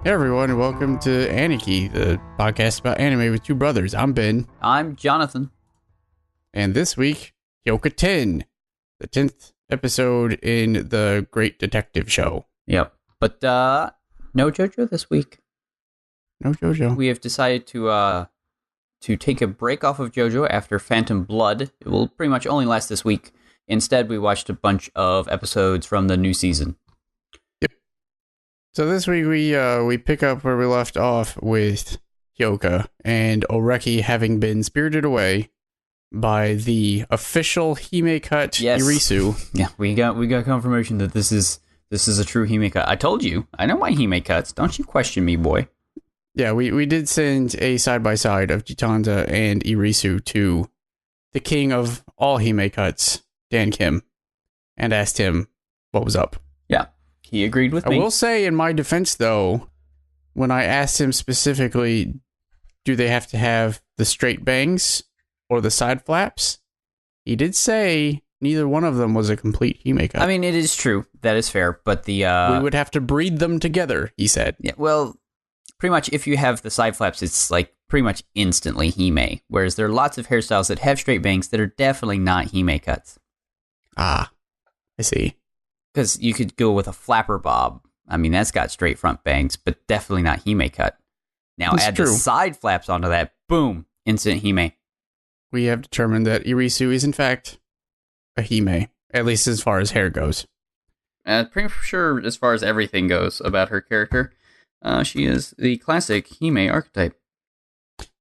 Hey everyone, and welcome to Aniki, the podcast about anime with two brothers. I'm Ben. I'm Jonathan. And this week, Hyouka 10, the 10th episode in the Great Detective Show. Yep. But no Jojo this week. No Jojo. We have decided to take a break off of Jojo after Phantom Blood. It will pretty much only last this week. Instead, we watched a bunch of episodes from the new season. Yep. So this week we pick up where we left off with Hyouka and Oreki having been spirited away by the official Hime cut Irisu. Yeah, we got confirmation that this is a true Hime cut. I told you, I know my Hime cuts. Don't you question me, boy. Yeah, we did send a side-by-side of Chitanda and Irisu to the king of all Hime cuts, Dan Kim, and asked him what was up. Yeah, he agreed with me. I will say, in my defense, though, when I asked him specifically, do they have to have the straight bangs or the side flaps, he did say neither one of them was a complete Hime cut. I mean, it is true. That is fair, but the... we would have to breed them together, he said. Yeah, well, pretty much if you have the side flaps, it's like pretty much instantly Hime, whereas there are lots of hairstyles that have straight bangs that are definitely not Hime cuts. Ah, I see. Because you could go with a flapper bob. I mean, that's got straight front bangs, but definitely not Hime cut. Now That's add true. the side flaps onto that, boom, instant Hime. We have determined that Irisu is, in fact, a Hime, at least as far as hair goes. Pretty sure as far as everything goes about her character, she is the classic Hime archetype.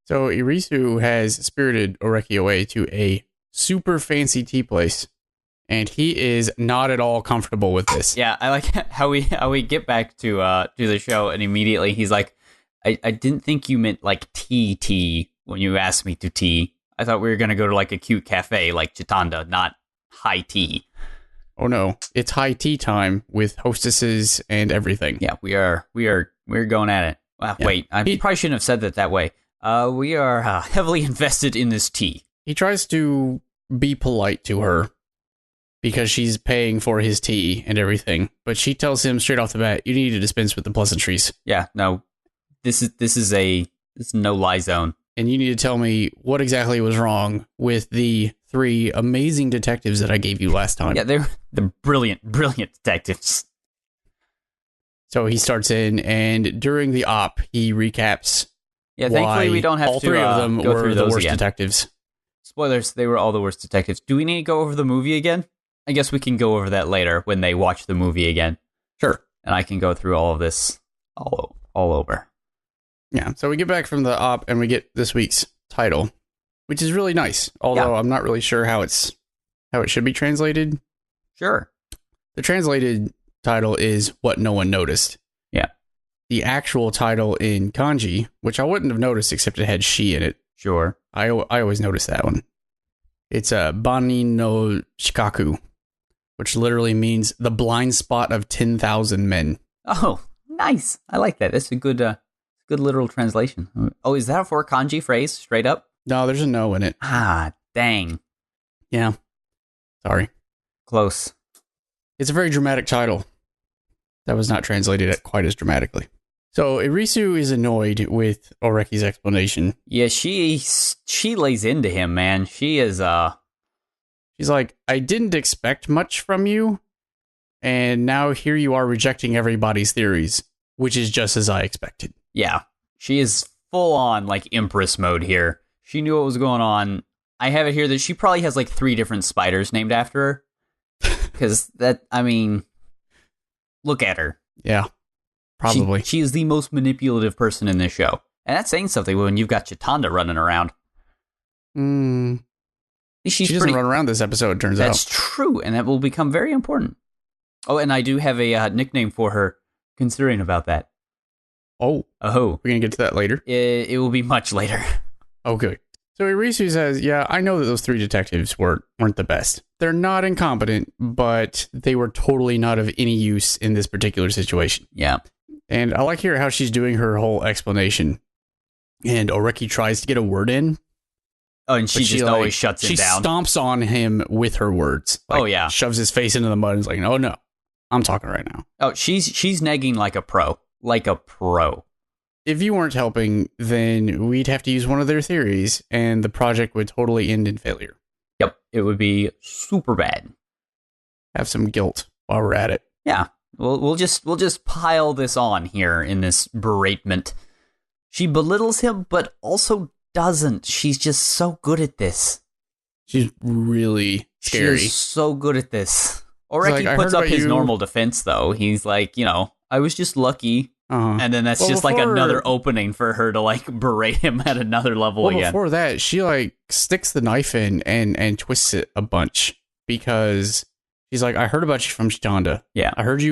So Irisu has spirited Oreki away to a super fancy tea place, and he is not at all comfortable with this. Yeah, I like how we get back to the show, and immediately he's like, I didn't think you meant like tea when you asked me to tea. I thought we were gonna go to like a cute cafe like Chitanda, not high tea. Oh no, it's high tea time with hostesses and everything. Yeah, we're going at it. Wow, Yeah. Wait, I probably shouldn't have said that that way. We are heavily invested in this tea. He tries to be polite to her because she's paying for his tea and everything, but she tells him straight off the bat, you need to dispense with the pleasantries. Yeah, no, this is no lie zone. And you need to tell me what exactly was wrong with the 3 amazing detectives that I gave you last time. Yeah, they're brilliant detectives. So he starts in, and during the op, he recaps. Yeah, thankfully we don't have all to 3 of them go were through the those worst again. detectives. Spoilers, they were all the worst detectives. Do we need to go over the movie again? I guess we can go over that later when they watch the movie again. Sure. And I can go through all of this all over. Yeah, so we get back from the op, and we get this week's title, which is really nice, although I'm not really sure how it should be translated. Sure. The translated title is What No One Noticed. Yeah. The actual title in kanji, which I wouldn't have noticed except it had she in it. Sure. I always notice that one. It's a Bani no Shikaku, which literally means the blind spot of 10,000 men. Oh, nice. I like that. That's a good literal translation. Oh, is that a 4 kanji phrase straight up? No, there's a no in it. Ah, dang. Yeah. Sorry. Close. It's a very dramatic title. That was not translated quite as dramatically. So Irisu is annoyed with Oreki's explanation. Yeah, she lays into him, man. She is She's like, I didn't expect much from you, and now here you are rejecting everybody's theories, which is just as I expected. Yeah, she is full on like Empress mode here. She knew what was going on. I have it here that she probably has like 3 different spiders named after her. Because look at her. Yeah, probably. She is the most manipulative person in this show. And that's saying something when you've got Chitanda running around. She doesn't run around this episode, it turns out. That's true, and that will become very important. Oh, and I do have a nickname for her, considering about that. Oh. Oh. We're going to get to that later? It will be much later. Oh, good. So Irisu says, yeah, I know that those 3 detectives weren't the best. They're not incompetent, but they were totally not of any use in this particular situation. Yeah. And I like here how she's doing her whole explanation. And Oreki tries to get a word in. Oh, and she just always shuts him down. She stomps on him with her words. Oh, yeah. Shoves his face into the mud and is like, oh, no, I'm talking right now. Oh, she's negging like a pro. like a pro. If you weren't helping, then we'd have to use one of their theories, and the project would totally end in failure. Yep, it would be super bad. Have some guilt while we're at it. Yeah, we'll just pile this on here in this beratement. She belittles him, but also doesn't. She's just so good at this. She's really scary. She's so good at this. Oreki like, puts up his normal defense, though. He's like, I was just lucky. And then that's just like another opening for her to like berate him at another level again. Before that, she like sticks the knife in and twists it a bunch because she's like, I heard about you from Chitanda. Yeah. I heard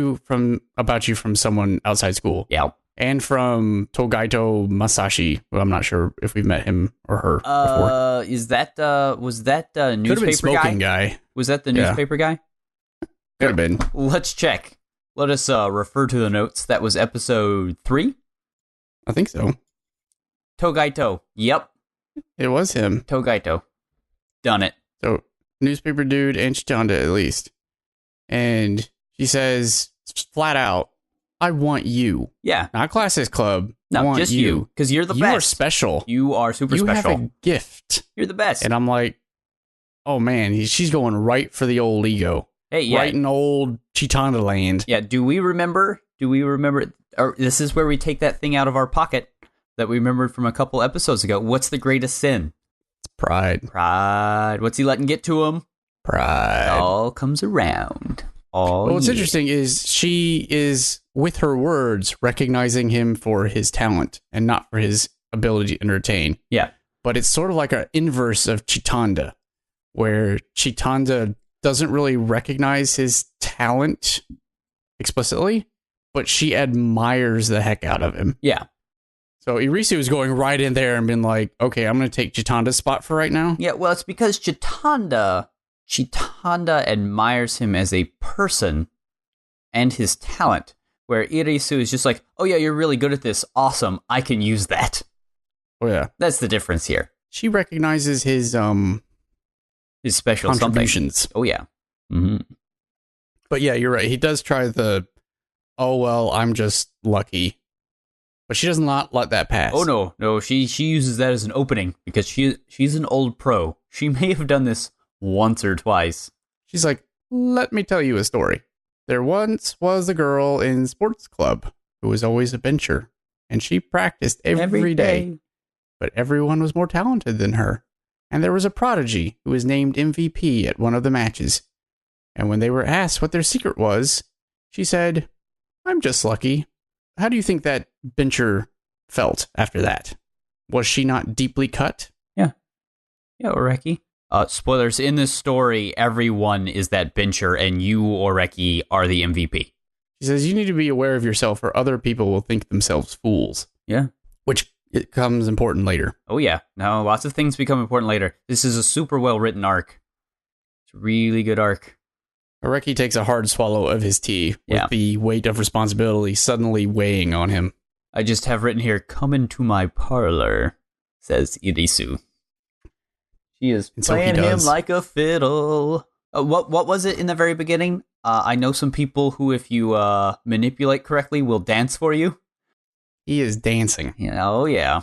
about you from someone outside school. Yeah. And from Togaito Masashi, who I'm not sure if we've met him or her before. Was that newspaper guy? Was that the newspaper guy? Could have been. Let's check. Let us refer to the notes. That was episode 3? I think so. Togaito. Yep. It was him. Togaito. Done it. So, newspaper dude and Chitanda at least. And she says flat out, I want you. Yeah. Not Classes Club. No, I want just you. Because you're the best. You are special. You are super special. You have a gift. You're the best. And I'm like, oh man, she's going right for the old ego. Hey, yeah. Right in old Chitanda land. Yeah, do we remember? Or this is where we take that thing out of our pocket that we remembered from a couple episodes ago. What's the greatest sin? It's pride. Pride. What's he letting get to him? Pride. It all comes around. What's interesting is she is, with her words, recognizing him for his talent and not for his ability to entertain. Yeah. But it's sort of like an inverse of Chitanda, where Chitanda doesn't really recognize his talent explicitly, but she admires the heck out of him. Yeah. So Irisu is going right in there and being like, okay, I'm going to take Chitanda's spot for right now. Yeah, well, it's because Chitanda admires him as a person and his talent, where Irisu is just like, oh yeah, you're really good at this. Awesome. I can use that. Oh yeah. That's the difference here. She recognizes his special contributions. Something. Oh yeah. Mm-hmm. But yeah, you're right. He does try oh well, I'm just lucky. But she does not let that pass. Oh no. She uses that as an opening because she's an old pro. She may have done this once or twice. She's like, let me tell you a story. There once was a girl in sports club who was always a bencher, and she practiced every day. But everyone was more talented than her. And there was a prodigy who was named MVP at one of the matches. And when they were asked what their secret was, she said, I'm just lucky. How do you think that bencher felt after that? Was she not deeply cut? Yeah. Yeah, Oreki. Spoilers, in this story, everyone is that bencher, and you, Oreki, are the MVP. She says, you need to be aware of yourself, or other people will think themselves fools. Yeah. Which it becomes important later. Oh, yeah. No, lots of things become important later. This is a super well-written arc. It's a really good arc. Oreki takes a hard swallow of his tea, with the weight of responsibility suddenly weighing on him. I just have written here, come into my parlor, says Irisu. She is playing him like a fiddle. What was it in the very beginning? I know some people who, if you manipulate correctly, will dance for you. He is dancing. Yeah, oh, yeah.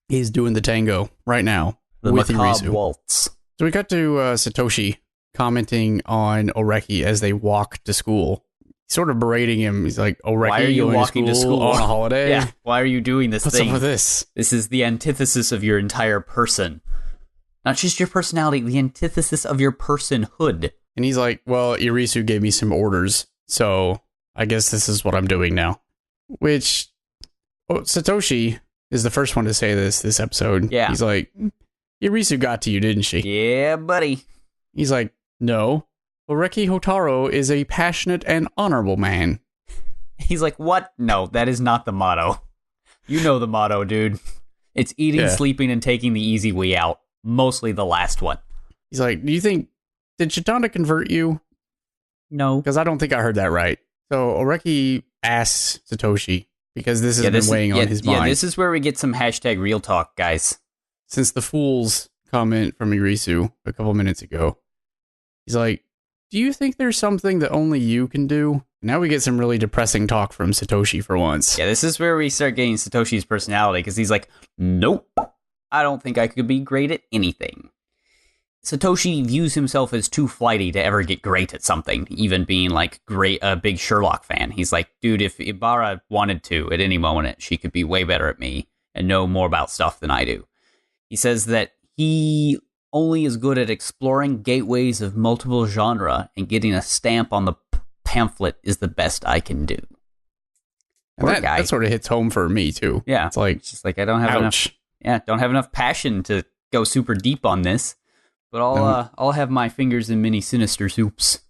He's doing the tango right now. The with macabre Irisu. Waltz. So we got to Satoshi commenting on Oreki as they walk to school. Sort of berating him. He's like, Oreki, why are you walking to school on a holiday? Yeah, why are you doing this What's thing? What's up with this? This is the antithesis of your entire person. Not just your personality, the antithesis of your personhood. And he's like, well, Irisu gave me some orders, so I guess this is what I'm doing now. Which, Satoshi is the first one to say this episode. Yeah. He's like, Irisu got to you, didn't she? Yeah, buddy. He's like, no. Oreki Hotaro is a passionate and honorable man. He's like, what? No, that is not the motto. You know the motto, dude. It's eating, sleeping, and taking the easy way out. Mostly the last one. He's like, do you think, did Chitanda convert you? No. Because I don't think I heard that right. So Oreki asks Satoshi, because this has been weighing on his mind. Yeah, this is where we get some hashtag real talk, guys. Since the fool's comment from Irisu a couple minutes ago. He's like, do you think there's something that only you can do? now we get some really depressing talk from Satoshi for once. Yeah, this is where we start getting Satoshi's personality, because he's like, nope, I don't think I could be great at anything. Satoshi views himself as too flighty to ever get great at something, even being like a big Sherlock fan. He's like, dude, if Ibarra wanted to at any moment, she could be way better at me and know more about stuff than I do. He says that he only is good at exploring gateways of multiple genre, and getting a stamp on the pamphlet is the best I can do. And that sort of hits home for me too. Yeah, it's just like I don't have enough. Yeah, don't have enough passion to go super deep on this, but I'll have my fingers in many sinister soups.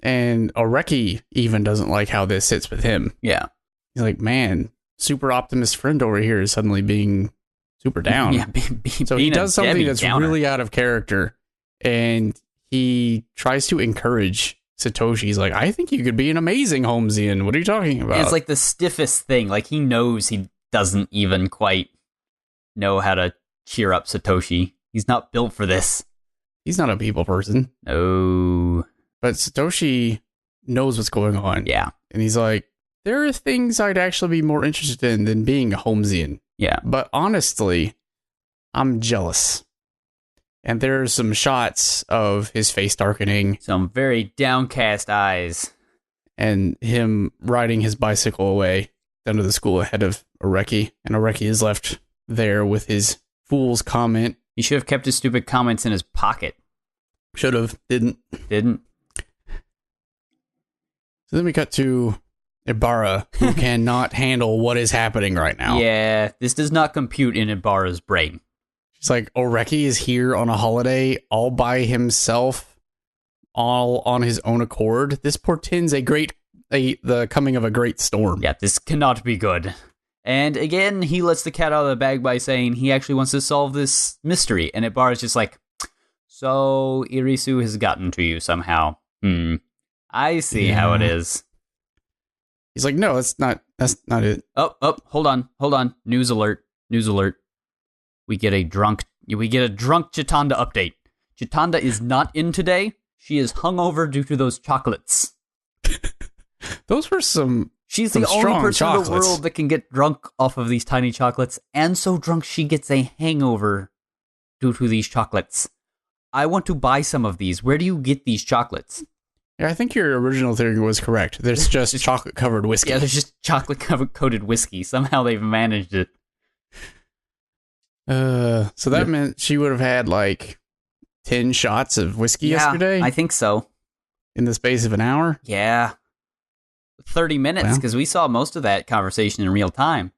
And Oreki even doesn't like how this sits with him. Yeah, he's like, man, super optimist friend over here is suddenly being super down. Yeah, so he does something Debbie that's Downer. really out of character, and he tries to encourage Satoshi. He's like, I think you could be an amazing Holmesian. What are you talking about? And it's like the stiffest thing. Like, he knows he doesn't even quite know how to cheer up Satoshi. He's not built for this. He's not a people person. No. But Satoshi knows what's going on. Yeah. And he's like, there are things I'd actually be more interested in than being a Holmesian. Yeah. But honestly, I'm jealous. And there are some shots of his face darkening. Some very downcast eyes. And him riding his bicycle away down to the school ahead of Oreki. And Oreki is left there with his fool's comment. He should have kept his stupid comments in his pocket. Should have. Didn't. So then we cut to Ibarra, who cannot handle what is happening right now. Yeah, this does not compute in Ibarra's brain. It's like, Oreki is here on a holiday all by himself, all on his own accord. This portends the coming of a great storm. Yeah, this cannot be good. And again, he lets the cat out of the bag by saying he actually wants to solve this mystery. And Ibarra's just like, so Irisu has gotten to you somehow. I see how it is. He's like, no, that's not it. Oh, hold on. News alert. We get a drunk Chitanda update. Chitanda is not in today. She is hungover due to those chocolates. Those were She's the only person in the world that can get drunk off of these tiny chocolates, and so drunk she gets a hangover due to these chocolates. I want to buy some of these. Where do you get these chocolates? Yeah, I think your original theory was correct. There's just chocolate-covered whiskey. Yeah, there's just chocolate-coated whiskey. Somehow they've managed it. So that meant she would have had like 10 shots of whiskey yesterday? I think so. In the space of an hour? Yeah. 30 minutes, because we saw most of that conversation in real time.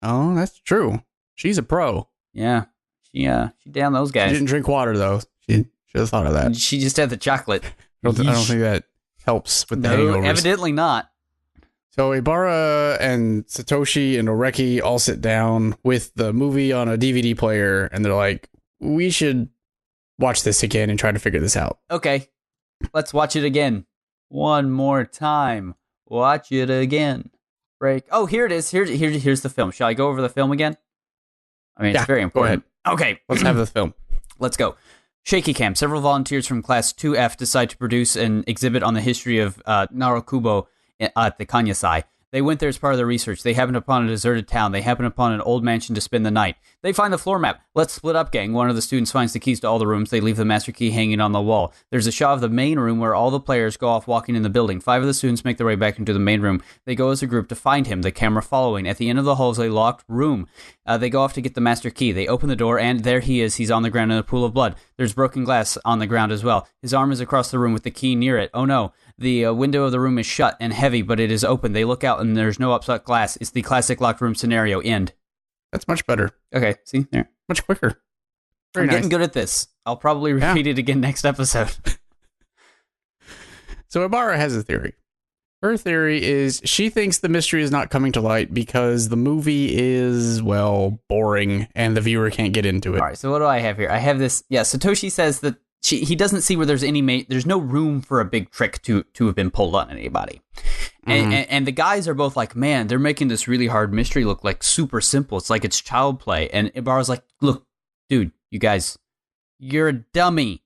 Oh, that's true. She's a pro. Yeah. She downed those guys. She didn't drink water, though. She should have thought of that. She just had the chocolate. I don't think that helps with the hangovers. Evidently not. So Ibarra and Satoshi and Oreki all sit down with the movie on a DVD player, and they're like, we should watch this again and try to figure this out. Okay. Let's watch it again. One more time. Watch it again. Break. Oh, here it is. Here's the film. Shall I go over the film again? I mean, it's very important. Go ahead. Okay. Let's have the film. Let's go. Shaky Cam. Several volunteers from Class 2F decide to produce an exhibit on the history of Narokubo at the Kanyasai. They went there as part of their research. They happened upon a deserted town. They happened upon an old mansion to spend the night. They find the floor map. Let's split up, gang. One of the students finds the keys to all the rooms. They leave the master key hanging on the wall. There's a shot of the main room where all the players go off walking in the building. 5 of the students make their way back into the main room. They go as a group to find him, the camera following. At the end of the hall is a locked room. They go off to get the master key. They open the door, and there he is. He's on the ground in a pool of blood. There's broken glass on the ground as well. His arm is across the room with the key near it. Oh no. The window of the room is shut and heavy, but it is open. They look out, and there's no upset glass. It's the classic locked room scenario. End. That's much better. Okay, see? There. Much quicker. I'm getting good at this. I'll probably repeat it again next episode. So Ibarra has a theory. Her theory is she thinks the mystery is not coming to light because the movie is, well, boring, and the viewer can't get into it. All right, so what do I have here? I have this. Yeah, Satoshi says that he doesn't see where there's there's no room for a big trick to have been pulled on anybody. And the guys are both like, man, they're making this really hard mystery look like super simple. It's like it's child play. And Ibarra's like, look, dude, you guys, you're a dummy.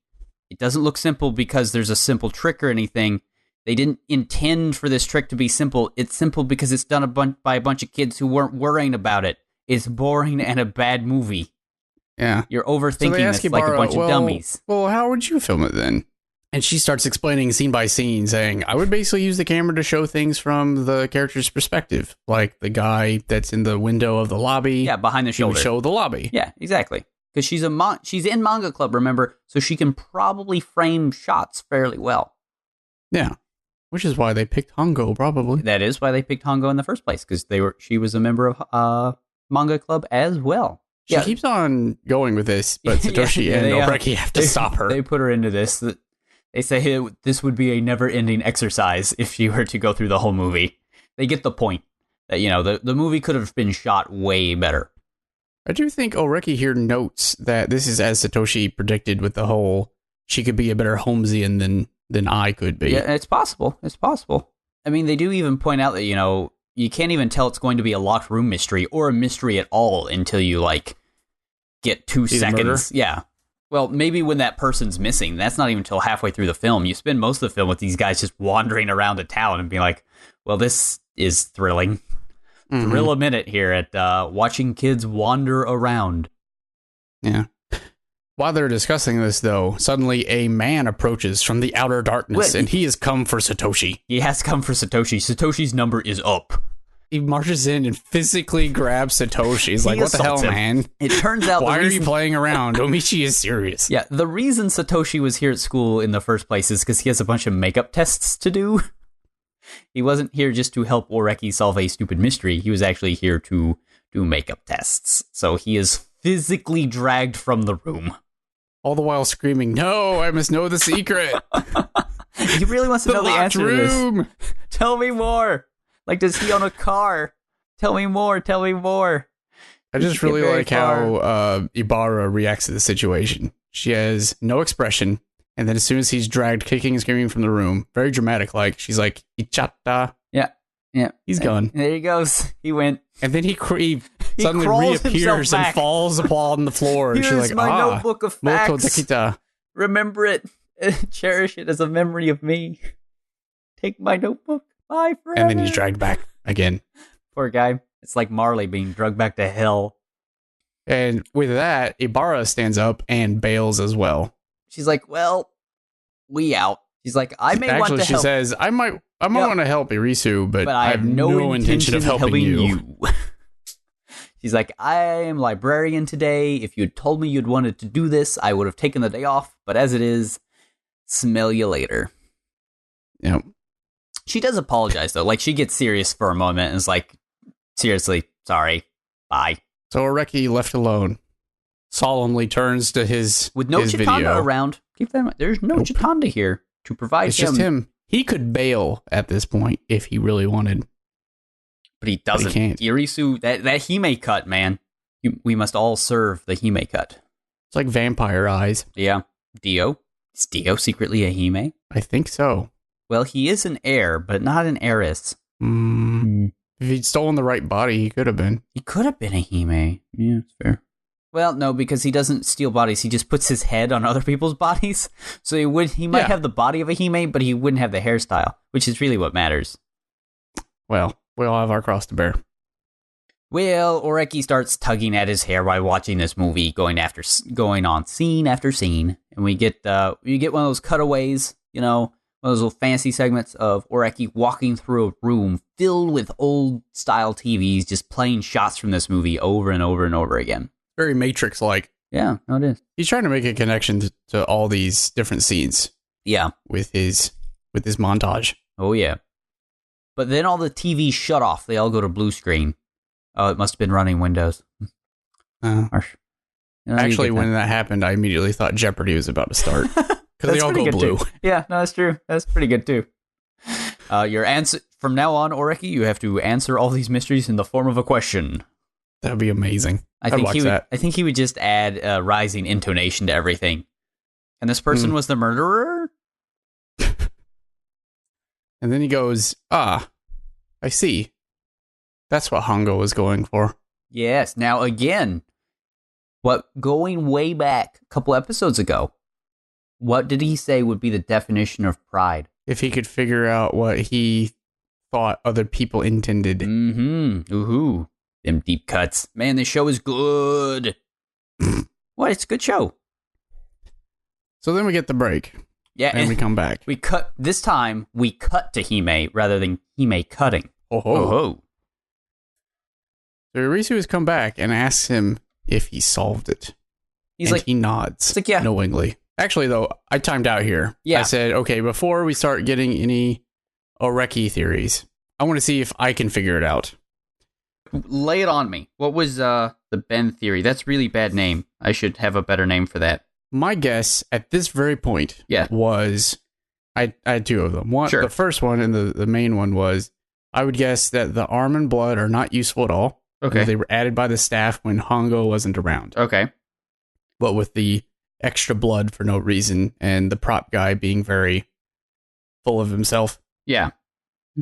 It doesn't look simple because there's a simple trick or anything. They didn't intend for this trick to be simple. It's simple because it's done by a bunch of kids who weren't worrying about it. It's boring and a bad movie. Yeah. You're overthinking this like a bunch of dummies. Well, how would you film it then? And she starts explaining scene by scene, saying, I would basically use the camera to show things from the character's perspective. Like the guy that's in the window of the lobby. Yeah, behind the shoulder. Would show the lobby. Yeah, exactly. Because she's in Manga Club, remember? So she can probably frame shots fairly well. Yeah. Which is why they picked Hongo, probably. That is why they picked Hongo in the first place, because she was a member of Manga Club as well. She keeps on going with this, but Satoshi and Oreki have to stop her. They put her into this. They say, hey, this would be a never-ending exercise if she were to go through the whole movie. They get the point that, the movie could have been shot way better. I do think Oreki here notes that this is as Satoshi predicted with the whole, she could be a better Holmesian than I could be. Yeah, it's possible. It's possible. I mean, they do even point out that, you can't even tell it's going to be a locked room mystery or a mystery at all until you, get 2 seconds. Yeah. Well, maybe when that person's missing. That's not even until halfway through the film. You spend most of the film with these guys just wandering around a town and being like, well, this is thrilling. Mm-hmm. Thrill a minute here at watching kids wander around. Yeah. While they're discussing this, though, suddenly a man approaches from the outer darkness, and he has come for Satoshi. He has come for Satoshi. Satoshi's number is up. He marches in and physically grabs Satoshi. He's like, what the hell, man? It turns out why are you playing around? Omichi is serious. Yeah, the reason Satoshi was here at school in the first place is because he has a bunch of makeup tests to do. He wasn't here just to help Oreki solve a stupid mystery. He was actually here to do makeup tests. So he is physically dragged from the room. All the while screaming, no, I must know the secret. He really wants to know the answer to this. Tell me more. Does he own a car? Tell me more. Tell me more. I just really like how Ibarra reacts to the situation. She has no expression. And then as soon as he's dragged kicking and screaming from the room, very dramatic, she's like, Ichata. Yeah. Yeah. He's gone. There he goes. He went. And then he suddenly reappears and falls upon the floor. And Here's she's like, my notebook of facts. Moto Dekita. Remember it. Cherish it as a memory of me. Take my notebook. Bye forever. And then he's dragged back again. Poor guy. It's like Marley being dragged back to hell. And with that, Ibarra stands up and bails as well. She's like, well, we out. She's like, I may want to help. Actually, she says, I might want to help Irisu, but I have no intention of helping you. She's like, I am librarian today. If you had told me you'd wanted to do this, I would have taken the day off. But as it is, smell you later. Yep. She does apologize, though. She gets serious for a moment and is like, seriously, sorry, bye. So Oreki, left alone, solemnly turns to his with no his Chitanda video. Around. Keep that in mind. There's no Chitanda here to provide It's just him. He could bail at this point if he really wanted. But he doesn't. But he can't. Irisu, that Hime cut, man. We must all serve the Hime cut. It's like vampire eyes. Yeah. Dio. Is Dio secretly a Hime? I think so. Well, he is an heir, but not an heiress. If he'd stolen the right body, he could have been. He could have been a Hime. Yeah, that's fair. Well, no, because he doesn't steal bodies. He just puts his head on other people's bodies. So he might have the body of a Hime, but he wouldn't have the hairstyle, which is really what matters. Well, we all have our cross to bear. Well, Oreki starts tugging at his hair while watching this movie, going on scene after scene, and we get one of those cutaways, one of those little fancy segments of Oreki walking through a room filled with old style TVs, just playing shots from this movie over and over and over again. Very Matrix-like. Yeah, no, it is. He's trying to make a connection to all these different scenes. Yeah, with his montage. Oh yeah. But then all the TVs shut off. They all go to blue screen. Oh, it must have been running Windows. Harsh. Actually, when that happened, I immediately thought Jeopardy was about to start. Because they all go blue. Too. Yeah, no, that's true. That's pretty good, too. Your answer from now on, Oreki, you have to answer all these mysteries in the form of a question. That'd be amazing. I think he would just add a rising intonation to everything. And this person was the murderer? And then he goes, I see. That's what Hongo was going for. Yes. Now, again, going way back a couple episodes ago, what did he say would be the definition of pride? if he could figure out what he thought other people intended. Mm-hmm. Ooh, them deep cuts. Man, this show is good. What? It's a good show. So then we get the break. Yeah, and we come back. We cut to Hime rather than Hime cutting. Oh. So Irisu has come back and asks him if he solved it. He nods knowingly. Actually, though, I timed out here. Yeah. I said, okay, before we start getting any Oreki theories, I want to see if I can figure it out. Lay it on me. What was the Ben theory? That's really bad name. I should have a better name for that. My guess at this very point was, I had two of them. The first one and the main one was, I would guess that the arm and blood are not useful at all. Okay. They were added by the staff when Hongo wasn't around. Okay. But with the extra blood for no reason and the prop guy being very full of himself. Yeah.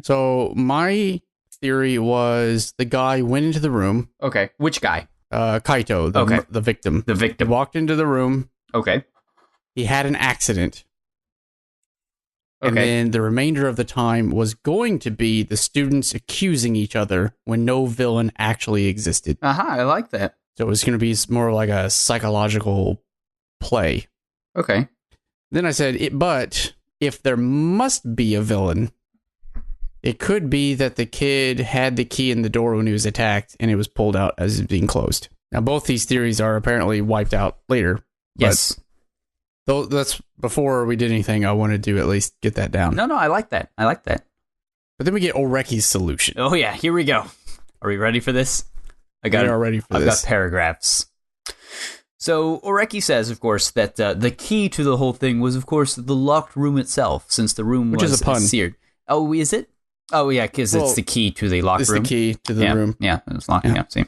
So my theory was the guy went into the room. Okay. Which guy? Kaito, the victim. The victim. He walked into the room. Okay. He had an accident. Okay. And then the remainder of the time was going to be the students accusing each other when no villain actually existed. I like that. So it was going to be more like a psychological play. Okay. Then I said, but if there must be a villain, it could be that the kid had the key in the door when he was attacked and it was pulled out as it was being closed. Now, both these theories are apparently wiped out later. Yes. Though that's before we did anything, I wanted to at least get that down. No, I like that. But then we get Oreki's solution. Oh, yeah. Here we go. Are we ready for this? We are ready for this. I've got paragraphs. So Oreki says, of course, that the key to the whole thing was, of course, the locked room itself, since the room was a pun. seared. Oh, is it? Oh, yeah, because it's the key to the locked room. It's the key to the room. Yeah, it was locked. Yeah, see.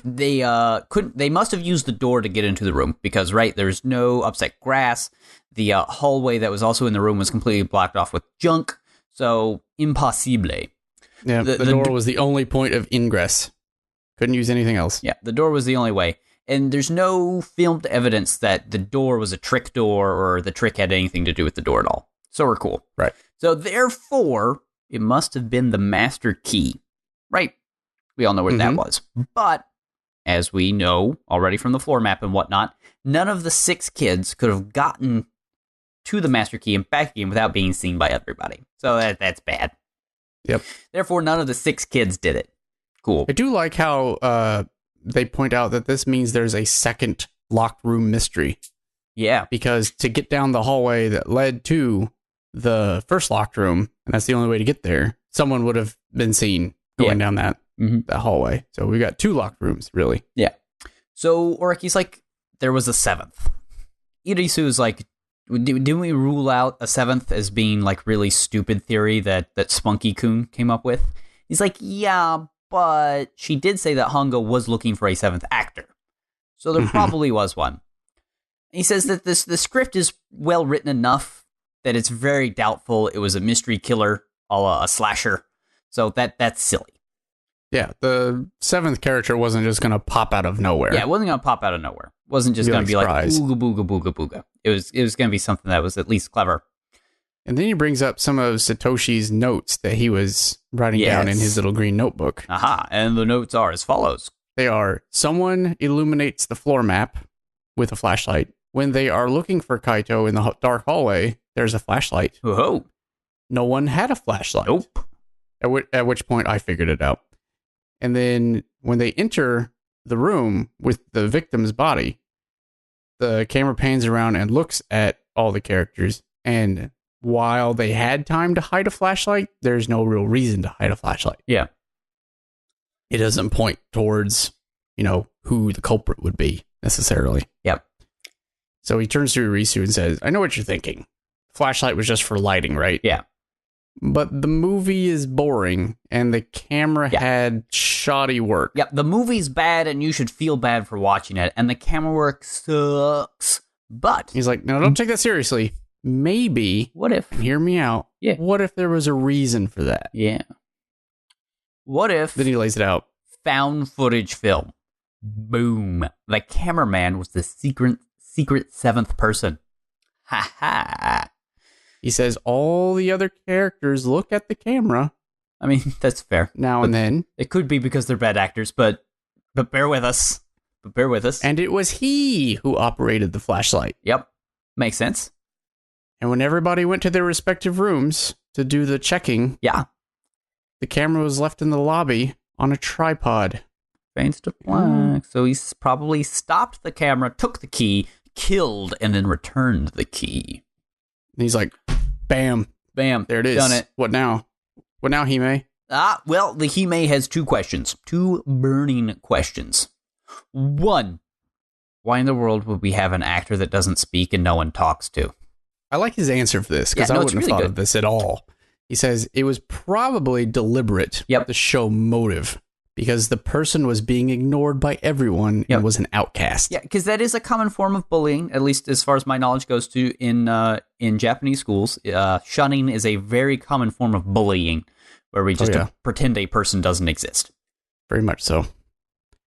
They must have used the door to get into the room because, right, there's no upset grass. The hallway that was also in the room was completely blocked off with junk. So, impossible. Yeah, the door was the only point of ingress. Couldn't use anything else. Yeah, the door was the only way. And there's no filmed evidence that the door was a trick door or the trick had anything to do with the door at all. So we're cool. Right. So therefore, it must have been the master key. Right. We all know where that was. But, as we know already from the floor map and whatnot, none of the 6 kids could have gotten to the master key and back again without being seen by everybody. So that's bad. Yep. Therefore, none of the 6 kids did it. Cool. I do like how they point out that this means there's a second locked room mystery. Yeah. Because to get down the hallway that led to the first locked room, and that's the only way to get there, someone would have been seen going down that hallway. So we got 2 locked rooms, really. Yeah. So Oreki's like, there was a 7th. Irisu's like, didn't we rule out a 7th as being like really stupid theory that Spunky-kun came up with? He's like, yeah, but she did say that Hongo was looking for a 7th actor. So there probably was one. He says that the script is well written enough that it's very doubtful it was a mystery killer, a slasher. So that's silly. Yeah, the 7th character wasn't just going to pop out of nowhere. Yeah, it wasn't going to pop out of nowhere. It wasn't just going to be like, booga, booga, booga, booga. It was going to be something that was at least clever. And then he brings up some of Satoshi's notes that he was writing down in his little green notebook. And the notes are as follows. They are, someone illuminates the floor map with a flashlight. When they are looking for Kaito in the dark hallway, there's a flashlight. Whoa. No one had a flashlight. Nope. At which point I figured it out. And then when they enter the room with the victim's body, the camera pans around and looks at all the characters. And while they had time to hide a flashlight, there's no real reason to hide a flashlight. Yeah. It doesn't point towards, who the culprit would be necessarily. Yep. So he turns to Irisu and says, I know what you're thinking. Flashlight was just for lighting, right? Yeah. But the movie is boring, and the camera had shoddy work. Yep, the movie's bad, and you should feel bad for watching it, and the camera work sucks. But he's like, no, don't take that seriously. Maybe. What if? Hear me out. Yeah. What if there was a reason for that? Yeah. What if? Then he lays it out. Found footage film. Boom. The cameraman was the secret 7th person. Ha ha. He says all the other characters look at the camera I mean, that's fair. now and then. It could be because they're bad actors, but bear with us. But bear with us. And it was he who operated the flashlight. Yep. Makes sense. And when everybody went to their respective rooms to do the checking, Yeah. the camera was left in the lobby on a tripod. Fades to black. So he's probably stopped the camera, took the key, killed, and then returned the key. And he's like, bam. Bam. There it is. Done it. What now? What now, Hime? Well, the Hime has 2 questions. 2 burning questions. 1, why in the world would we have an actor that doesn't speak and no one talks to? I like his answer for this, because I wouldn't have thought of this at all. He says it was probably deliberate to show motive, because the person was being ignored by everyone and was an outcast. Yeah, because that is a common form of bullying, at least as far as my knowledge goes to in Japanese schools. Shunning is a very common form of bullying, where we just pretend a person doesn't exist. Very much so.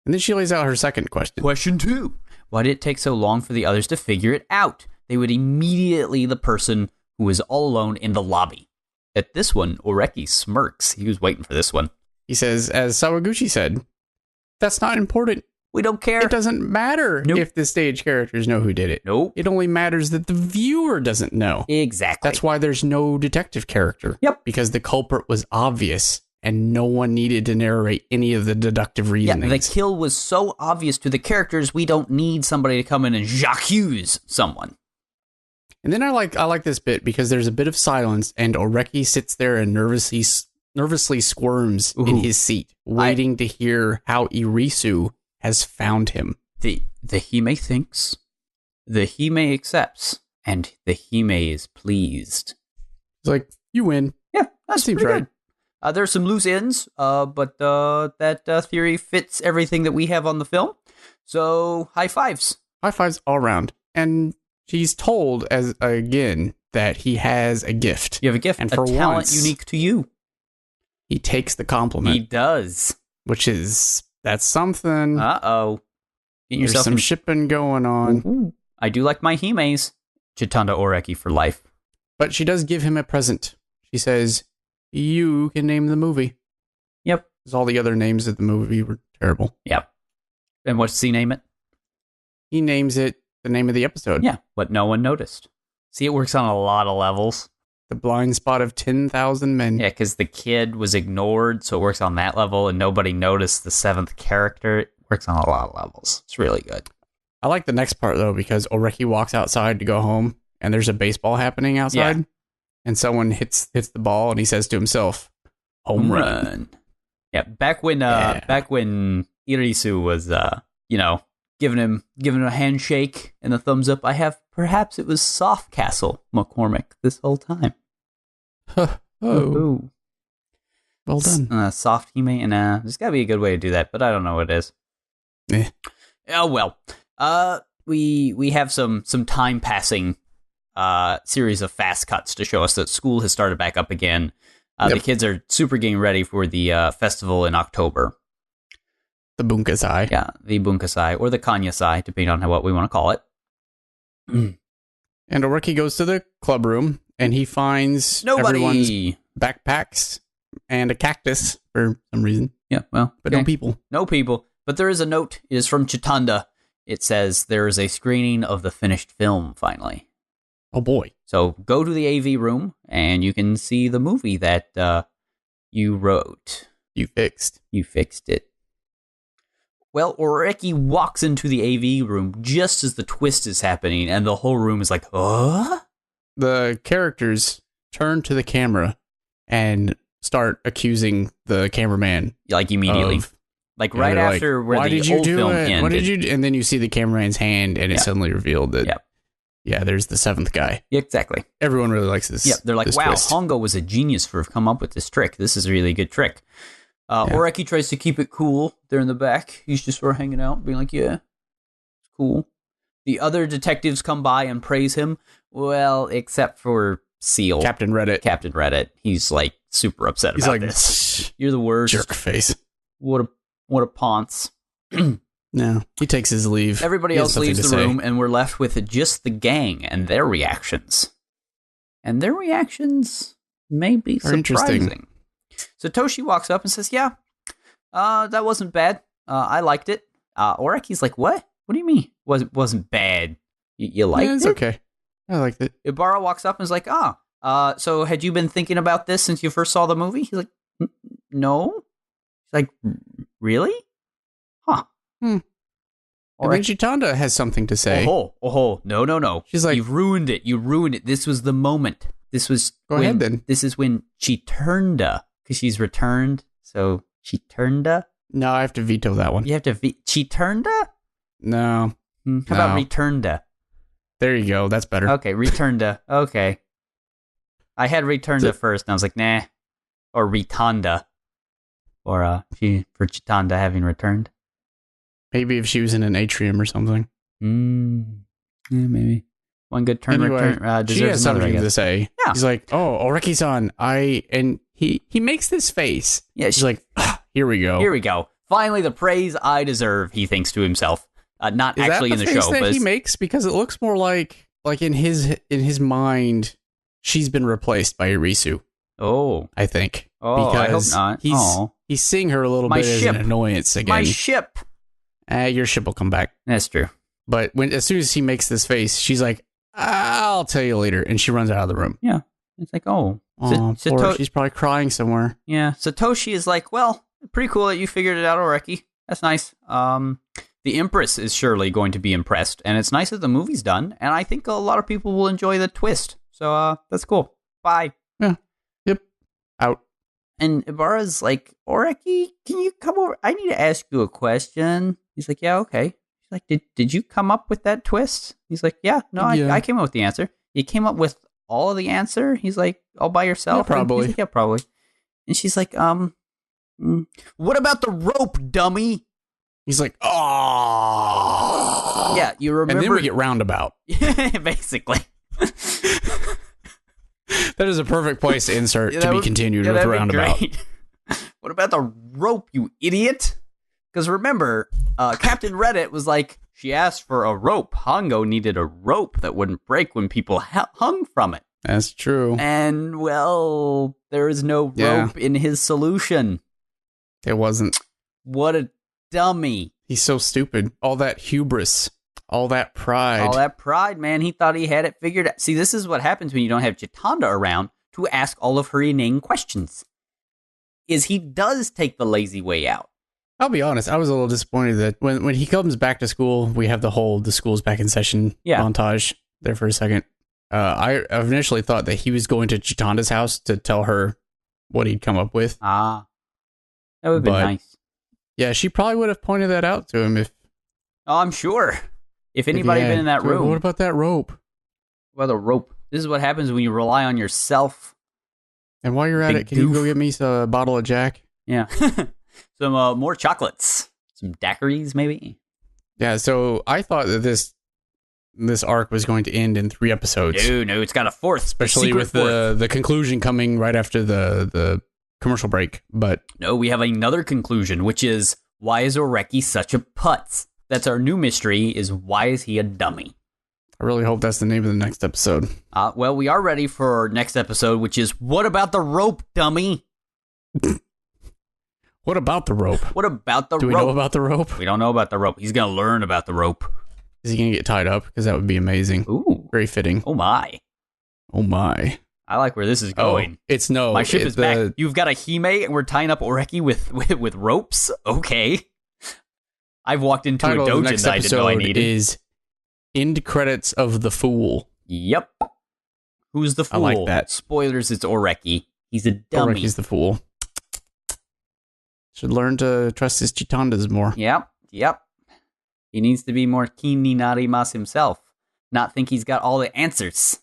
And then she lays out her second question. Question 2. Why did it take so long for the others to figure it out? They would immediately the person who was all alone in the lobby. At this one, Oreki smirks. He was waiting for this one. He says, as Sawaguchi said, that's not important. We don't care. It doesn't matter if the stage characters know who did it. Nope. It only matters that the viewer doesn't know. Exactly. That's why there's no detective character. Yep. Because the culprit was obvious and no one needed to narrate any of the deductive reasonings. Yeah, the kill was so obvious to the characters, we don't need somebody to come in and j'accuse someone. And then I like this bit because there's a bit of silence and Oreki sits there and nervously squirms in his seat, waiting to hear how Irisu has found him. The Hime thinks, the Hime accepts, and the Hime is pleased. It's like, you win. Yeah, that seems right. There's some loose ends, but that theory fits everything that we have on the film. So, high fives. High fives all around. And she's told, again, that he has a gift. You have a gift, and a for talent once, unique to you. He takes the compliment. He does. That's something. Uh-oh. There's some shipping going on. Ooh. I do like my Himes. Chitanda Oreki for life. But she does give him a present. She says, you can name the movie. Yep. Because all the other names of the movie were terrible. Yep. And what does he name it? He names it the name of the episode. Yeah, what no one noticed. See, it works on a lot of levels. The blind spot of 10,000 men. Yeah, because the kid was ignored, so it works on that level, and nobody noticed the 7th character. It works on a lot of levels. It's really good. I like the next part, though, because Oreki walks outside to go home, and there's a baseball happening outside, and someone hits the ball, and he says to himself, home run. Yeah, back when Irisu was, giving him a handshake and a thumbs up, perhaps it was Soft Castle McCormick this whole time. Oh. Well done. Soft Hime, and there's got to be a good way to do that, but I don't know what it is. Oh, well. We have some time passing series of fast cuts to show us that school has started back up again. The kids are super getting ready for the festival in October. The Bunkasai. Yeah, the Bunkasai, or the Kanyasai, depending on what we want to call it. And Oreki goes to the club room, and he finds everyone's backpacks and a cactus for some reason. Yeah, well. But no people. No people. But there is a note. It is from Chitanda. It says there is a screening of the finished film, finally. Oh, boy. So go to the AV room, and you can see the movie that you wrote. You fixed. You fixed it. Well, Oreki walks into the AV room just as the twist is happening, and the whole room is like, huh? The characters turn to the camera and start accusing the cameraman. Like, immediately. Right after where the old film ended. Why did you do it? And then you see the cameraman's hand, and it's suddenly revealed that, there's the 7th guy. Yeah, exactly. Everyone really likes this. Yeah, they're like, wow, twist. Hongo was a genius for come up with this trick. This is a really good trick. Oreki tries to keep it cool. They're in the back. He's just sort of hanging out, being like, yeah, it's cool. The other detectives come by and praise him. Well, except for Seal. Captain Reddit. He's like super upset about this. You're the worst. Jerk face. What a ponce. No, he takes his leave. Everybody else leaves the room, and we're left with just the gang and their reactions. And their reactions may be surprising. Satoshi walks up and says, yeah, that wasn't bad. I liked it. Oreki's like, what? What do you mean? Wasn't bad? You liked it? It's okay. I liked it. Ibarra walks up and is like, so had you been thinking about this since you first saw the movie? He's like, no. He's like, really? Huh. And then Chitanda has something to say. No. She's like, you've ruined it. You ruined it. This was the moment. This was Go ahead then. This is when Chitanda, because she's returned. So Chitanda? No, I have to veto that one. You have to Chitanda? No. How about Returnda? There you go. That's better. Okay, Returnda. Okay. I had Returnda first, and I was like, nah. Or Retanda. Or for Chitanda having returned. Maybe if she was in an atrium or something. Yeah, maybe. One good turn return deserves she has another, something to say. Yeah. He's like, oh, Oreki-san, and he makes this face. Yeah, she's like, here we go. Here we go. Finally, the praise I deserve, he thinks to himself. Not Is actually that in the face show, that but he makes, because it looks more like in his mind, she's been replaced by Irisu. Oh, I think. Oh, because I hope not. He's seeing her a little bit as an annoyance again. My ship. Your ship will come back. That's true. But as soon as he makes this face, she's like, I'll tell you later, and she runs out of the room. Yeah, it's like, poor, she's probably crying somewhere. Yeah, Satoshi is like, well, pretty cool that you figured it out, Oreki. That's nice. The Empress is surely going to be impressed, and it's nice that the movie's done, and I think a lot of people will enjoy the twist. So that's cool. Bye. Yeah. Yep. Out. And Ibarra's like, Oreki, can you come over? I need to ask you a question. He's like, yeah, okay. She's like, did you come up with that twist? He's like, yeah, no, I came up with the answer. You came up with all of the answer? He's like, all by yourself? Yeah, probably. He's like, yeah, probably. And she's like, what about the rope, dummy? He's like, oh. Yeah, you remember. And then we get roundabout. Basically. That is a perfect place to insert to be continued with roundabout. What about the rope, you idiot? Because remember, Captain Reddit was like, she asked for a rope. Hongo needed a rope that wouldn't break when people hung from it. That's true. And, well, there is no rope in his solution. It wasn't. What a dummy. He's so stupid. All that hubris. All that pride. All that pride, man. He thought he had it figured out. See, this is what happens when you don't have Chitanda around to ask all of her inane questions. Is he does take the lazy way out. I'll be honest, I was a little disappointed that when he comes back to school, we have the school's back in session montage there for a second. I initially thought that he was going to Chitanda's house to tell her what he'd come up with. That would have been nice. Yeah, she probably would have pointed that out to him if... Oh, I'm sure. If anybody had been in that room. What about that rope? Well, the rope. This is what happens when you rely on yourself. And while you're at it, can you go get me a bottle of Jack? Yeah. Some more chocolates. Some daiquiris, maybe? Yeah, so I thought that this arc was going to end in 3 episodes. No, it's got a 4th. Especially with the conclusion coming right after the commercial break. But no, we have another conclusion, which is, why is Oreki such a putz? That's our new mystery, is why is he a dummy? I really hope that's the name of the next episode. Well, we are ready for our next episode, which is, what about the rope, dummy? What about the rope? What about the rope? Do we know about the rope? We don't know about the rope. He's going to learn about the rope. Is he going to get tied up? Because that would be amazing. Ooh. Very fitting. Oh, my. Oh, my. I like where this is going. My ship is back. You've got a Hime, and we're tying up Oreki with ropes? Okay. I've walked into a dojo that I didn't know I needed. Is end credits of The Fool. Yep. Who's the fool? I like that. Spoilers, it's Oreki. He's a dummy. Oreki's the fool. Should learn to trust his Chitandas more. Yep. He needs to be more Kini Narimas himself. Not think he's got all the answers.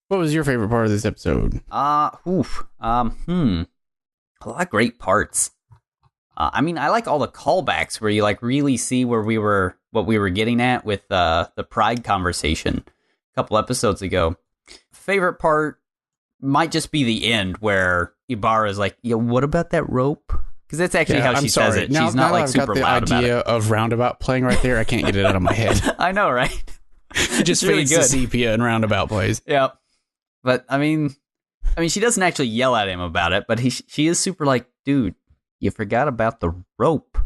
What was your favorite part of this episode? A lot of great parts. I mean, I like all the callbacks where you like really see what we were getting at with the pride conversation a couple episodes ago. Favorite part might just be the end where Ibarra is like, "Yo, what about that rope?" Because that's actually how she says it. She's not like super loud about it. I've got the idea of roundabout playing right there. I can't get it out of my head. I know, right? It just fades to sepia and roundabout plays. Yep. But I mean, she doesn't actually yell at him about it, but she is super like, dude, you forgot about the rope.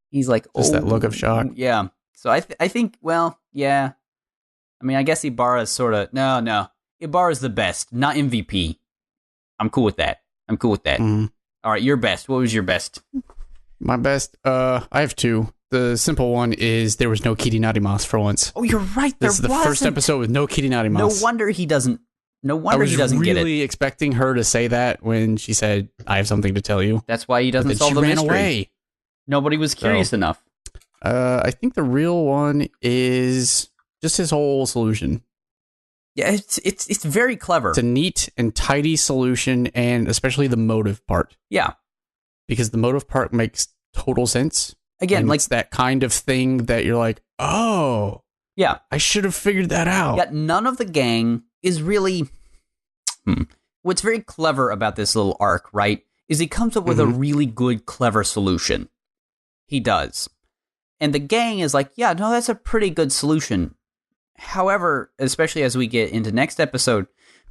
He's like, Just that look of shock. Yeah. So I think, well, yeah. I mean, I guess Ibarra is sort of no. Ibarra's the best, not MVP. I'm cool with that. Mm-hmm. All right, your best. What was your best? My best, I have two. The simple one is there was no Kitty Narimas for once. Oh, you're right. This is the first episode with no Kitty Narimas. No wonder he doesn't. No wonder he doesn't get it. I was really expecting her to say that when she said, "I have something to tell you." That's why he doesn't solve the mystery. She ran away. Nobody was curious enough. I think the real one is just his whole solution. Yeah, it's very clever. It's a neat and tidy solution, and especially the motive part. Yeah, because the motive part makes total sense. Again, and like it's that kind of thing that you're like, oh, yeah, I should have figured that out. Yeah, none of the gang is really. What's very clever about this little arc, right, is he comes up with a really good, clever solution. He does. And the gang is like, yeah, no, that's a pretty good solution. However, especially as we get into next episode,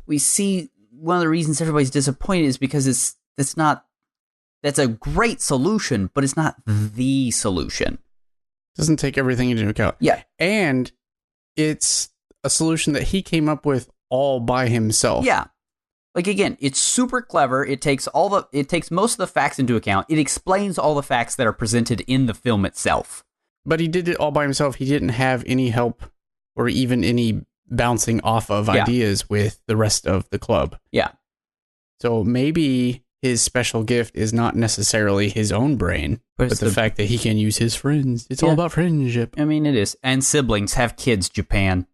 we see one of the reasons everybody's disappointed is because that's a great solution, but it's not the solution. Doesn't take everything into account. Yeah. And it's a solution that he came up with all by himself. Yeah. Like, again, it's super clever. It takes most of the facts into account. It explains all the facts that are presented in the film itself. But he did it all by himself. He didn't have any help or even any bouncing off of ideas with the rest of the club. Yeah. So maybe his special gift is not necessarily his own brain, but the fact that he can use his friends. It's all about friendship. I mean, it is. And siblings. Have kids, Japan.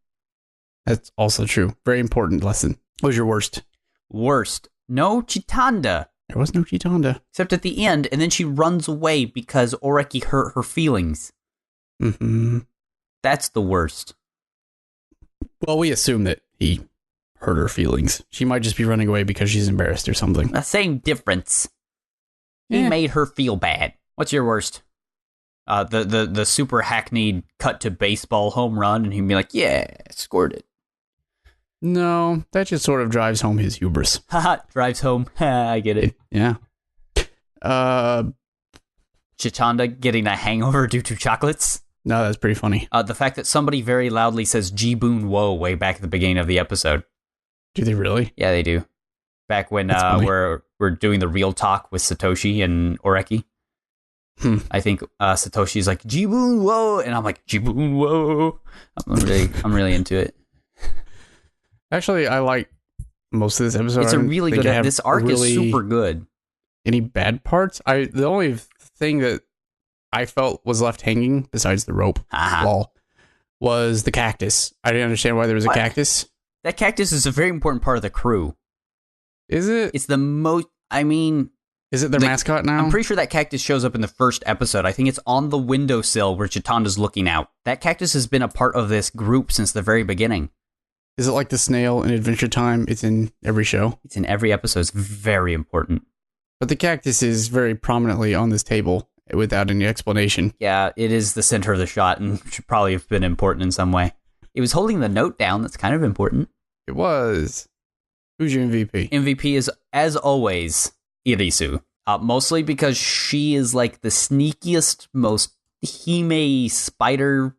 That's also true. Very important lesson. What was your worst? Worst. No Chitanda. There was no Chitanda. Except at the end, and then she runs away because Oreki hurt her feelings. Mm-hmm. That's the worst. Well, we assume that he hurt her feelings. She might just be running away because she's embarrassed or something. The same difference. He made her feel bad. What's your worst? The super hackneyed cut to baseball home run, and he'd be like, yeah, scored it. No, that just sort of drives home his hubris. Haha, drives home. I get it. Yeah. Chitanda getting a hangover due to chocolates. No, that's pretty funny. The fact that somebody very loudly says Jiboon Wo way back at the beginning of the episode. Do they really? Yeah, they do. Back when we're doing the real talk with Satoshi and Oreki. I think Satoshi's like, Jiboon Wo, and I'm like, Jiboon Wo. I'm really into it. Actually, I like most of this episode. It's a really good. This arc is super good. Any bad parts? The only thing that I felt was left hanging, besides the rope wall, was the cactus. I didn't understand why there was a cactus. That cactus is a very important part of the crew. Is it? It's the most. I mean, is it their mascot now? I'm pretty sure that cactus shows up in the first episode. I think it's on the windowsill where Chitanda's looking out. That cactus has been a part of this group since the very beginning. Is it like the snail in Adventure Time? It's in every show? It's in every episode. It's very important. But the cactus is very prominently on this table without any explanation. Yeah, it is the center of the shot and should probably have been important in some way. It was holding the note down. That's kind of important. It was. Who's your MVP? MVP is, as always, Irisu. Mostly because she is like the sneakiest, most Hime spider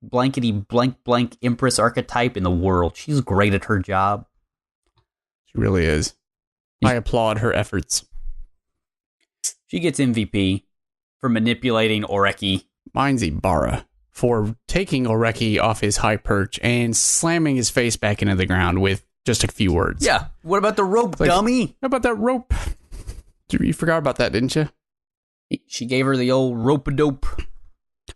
blankety blank empress archetype in the world. She's great at her job. She really is. I applaud her efforts. She gets MVP for manipulating Oreki. Mine's Ibarra for taking Oreki off his high perch and slamming his face back into the ground with just a few words. Yeah. What about the rope, dummy? How about that rope? You forgot about that, didn't you? She gave her the old rope-a-dope.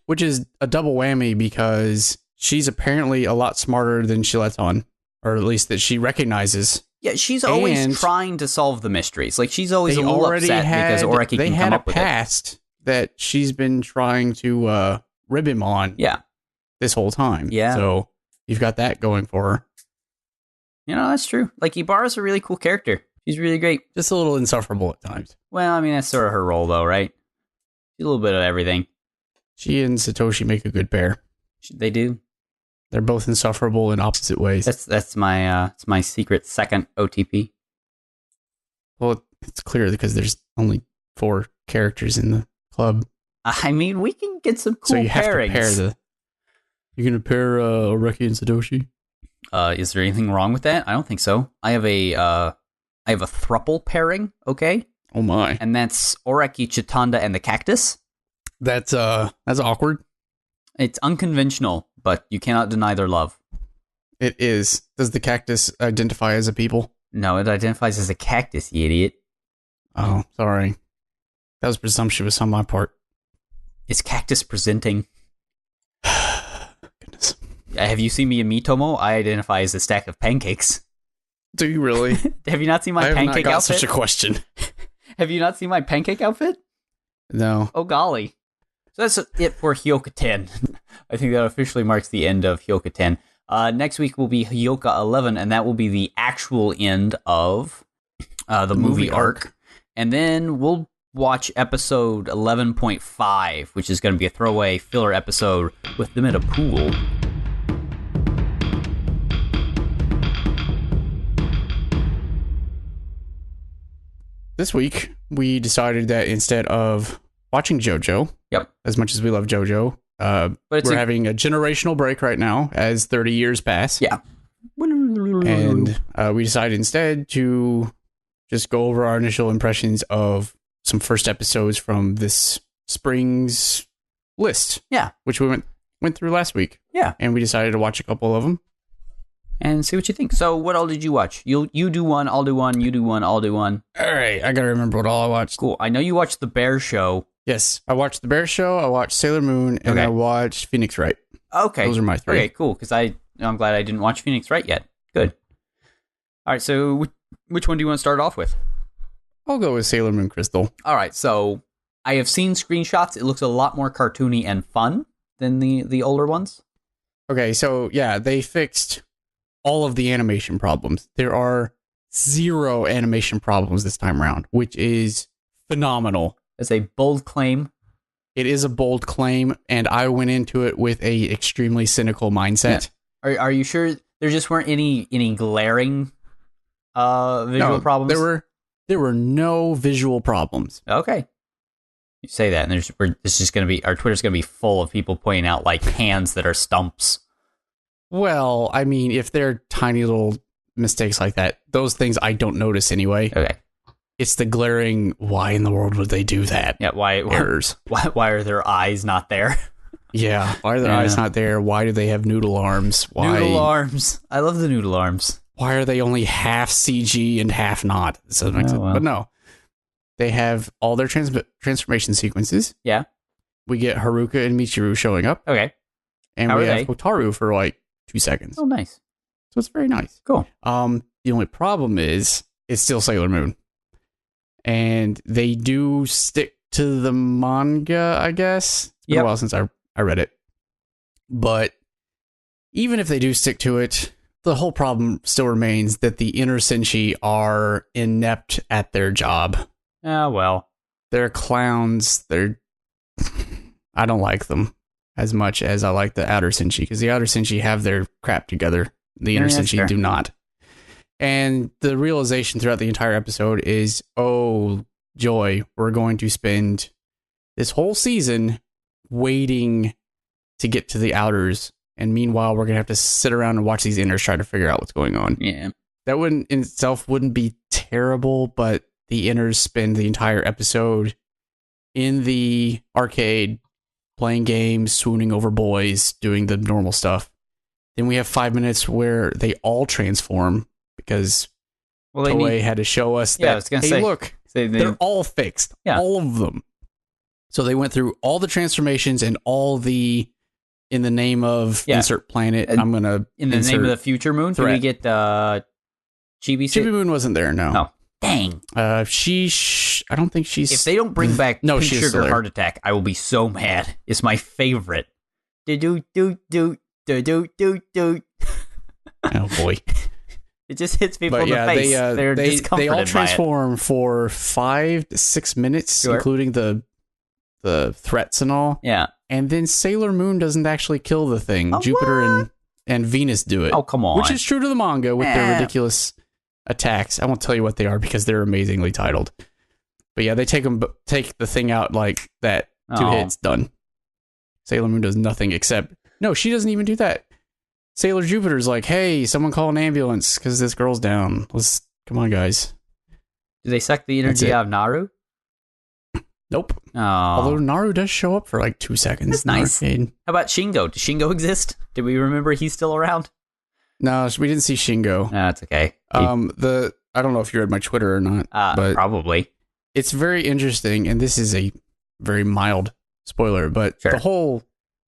Which is a double whammy because she's apparently a lot smarter than she lets on. Or at least that she recognizes. Yeah, she's always trying to solve the mysteries. Like, she's always a little upset because Oreki can come up with it. They had a past that she's been trying to rib him on this whole time. Yeah. So you've got that going for her. You know, that's true. Like, Ibarra's a really cool character. She's really great. Just a little insufferable at times. Well, I mean, that's sort of her role, though, right? She's a little bit of everything. She and Satoshi make a good pair. They do. They're both insufferable in opposite ways. That's my it's my secret second OTP. Well, it's clear because there's only 4 characters in the club. I mean, we can get some cool so you have pairings. to pair the. You're gonna pair Oreki and Satoshi. Is there anything wrong with that? I don't think so. I have a thruple pairing. Okay. Oh my! And that's Oreki, Chitanda, and the cactus. That's awkward. It's unconventional, but you cannot deny their love. It is. Does the cactus identify as a people? No, it identifies as a cactus, you idiot. Oh, sorry. That was presumptuous on my part. Is cactus presenting? Goodness. Have you seen me in Mitomo? I identify as a stack of pancakes. Do you really? Have you not seen my pancake I have not got outfit? such a question. Have you not seen my pancake outfit? No. Oh, golly. So that's it for Hyouka 10. I think that officially marks the end of Hyouka 10. Next week will be Hyouka 11, and that will be the actual end of the movie arc. And then we'll watch episode 11.5, which is going to be a throwaway filler episode with them at a pool. This week, we decided that instead of watching Jojo, yep, as much as we love Jojo, but we're having a generational break right now as 30 years pass. Yeah. And we decided instead to just go over our initial impressions of some first episodes from this spring's list. Yeah. Which we went through last week. Yeah. And we decided to watch a couple of them. And see what you think. So what all did you watch? You do one, I'll do one, you do one, I'll do one. All right. I got to remember what all I watched. Cool. I know you watched The Bear Show. Yes. I watched The Bear Show, I watched Sailor Moon, and I watched Phoenix Wright. Okay. Those are my 3. Okay, cool. Because I'm glad I didn't watch Phoenix Wright yet. Good. All right. So which one do you want to start off with? I'll go with Sailor Moon Crystal. All right. So I have seen screenshots. It looks a lot more cartoony and fun than the older ones. Okay. So yeah, they fixed all of the animation problems. There are 0 animation problems this time around, which is phenomenal. That's a bold claim. It is a bold claim, and I went into it with a extremely cynical mindset. Yeah. Are you sure there just weren't any glaring visual problems? There were no visual problems. Okay. You say that, and it's just going to be, our Twitter's going to be full of people pointing out like hands that are stumps. Well, I mean, if they're tiny little mistakes like that, those things I don't notice anyway. Okay. It's the glaring, why in the world would they do that? Yeah, errors. Why are their eyes not there? Yeah, why are their eyes not there? Why do they have noodle arms? Why? Noodle arms. I love the noodle arms. Why are they only half CG and half not? So well. But no, they have all their transformation sequences. Yeah. We get Hyouka and Michiru showing up. Okay. And we have Hotaru for like 2 seconds. Oh, nice. So it's very nice. Cool. The only problem is it's still Sailor Moon. And they do stick to the manga, I guess. It's been a while since I read it. But even if they do stick to it, the whole problem still remains that the inner Senshi are inept at their job. Well. They're clowns. I don't like them as much as I like the outer Senshi, because the outer Senshi have their crap together. The inner Senshi do not. And the realization throughout the entire episode is, oh, joy, we're going to spend this whole season waiting to get to the outers. And meanwhile, we're going to have to sit around and watch these inners try to figure out what's going on. Yeah. That in itself wouldn't be terrible, but the inners spend the entire episode in the arcade, playing games, swooning over boys, doing the normal stuff. Then we have 5 minutes where they all transform, because Toei had to show us that, look, they're all fixed. Yeah. All of them. So they went through all the transformations and all the, in the name of insert planet, I'm going to in the name of the future moon, threat. Did we get Chibi? Chibi Moon wasn't there, no. Oh, dang. I don't think she's... If they don't bring back Pink Sugar Heart Attack, I will be so mad. It's my favorite. Do. Oh, boy. It just hits people in the face. They're discomforted. They all transform for 5 to 6 minutes, including the threats and all. Yeah. And then Sailor Moon doesn't actually kill the thing. Jupiter and and Venus do it. Oh, come on. Which is true to the manga with their ridiculous attacks. I won't tell you what they are because they're amazingly titled. But yeah, they take the thing out like that. 2 hits, done. Sailor Moon does nothing except... No, she doesn't even do that. Sailor Jupiter's like, hey, someone call an ambulance because this girl's down. Come on, guys. Do they suck the energy out of Naru? Nope. Oh. Although Naru does show up for like 2 seconds. That's nice. How about Shingo? Does Shingo exist? Did we remember he's still around? No, we didn't see Shingo. No, it's okay. I don't know if you read my Twitter or not. But probably. It's very interesting, and this is a very mild spoiler, but the whole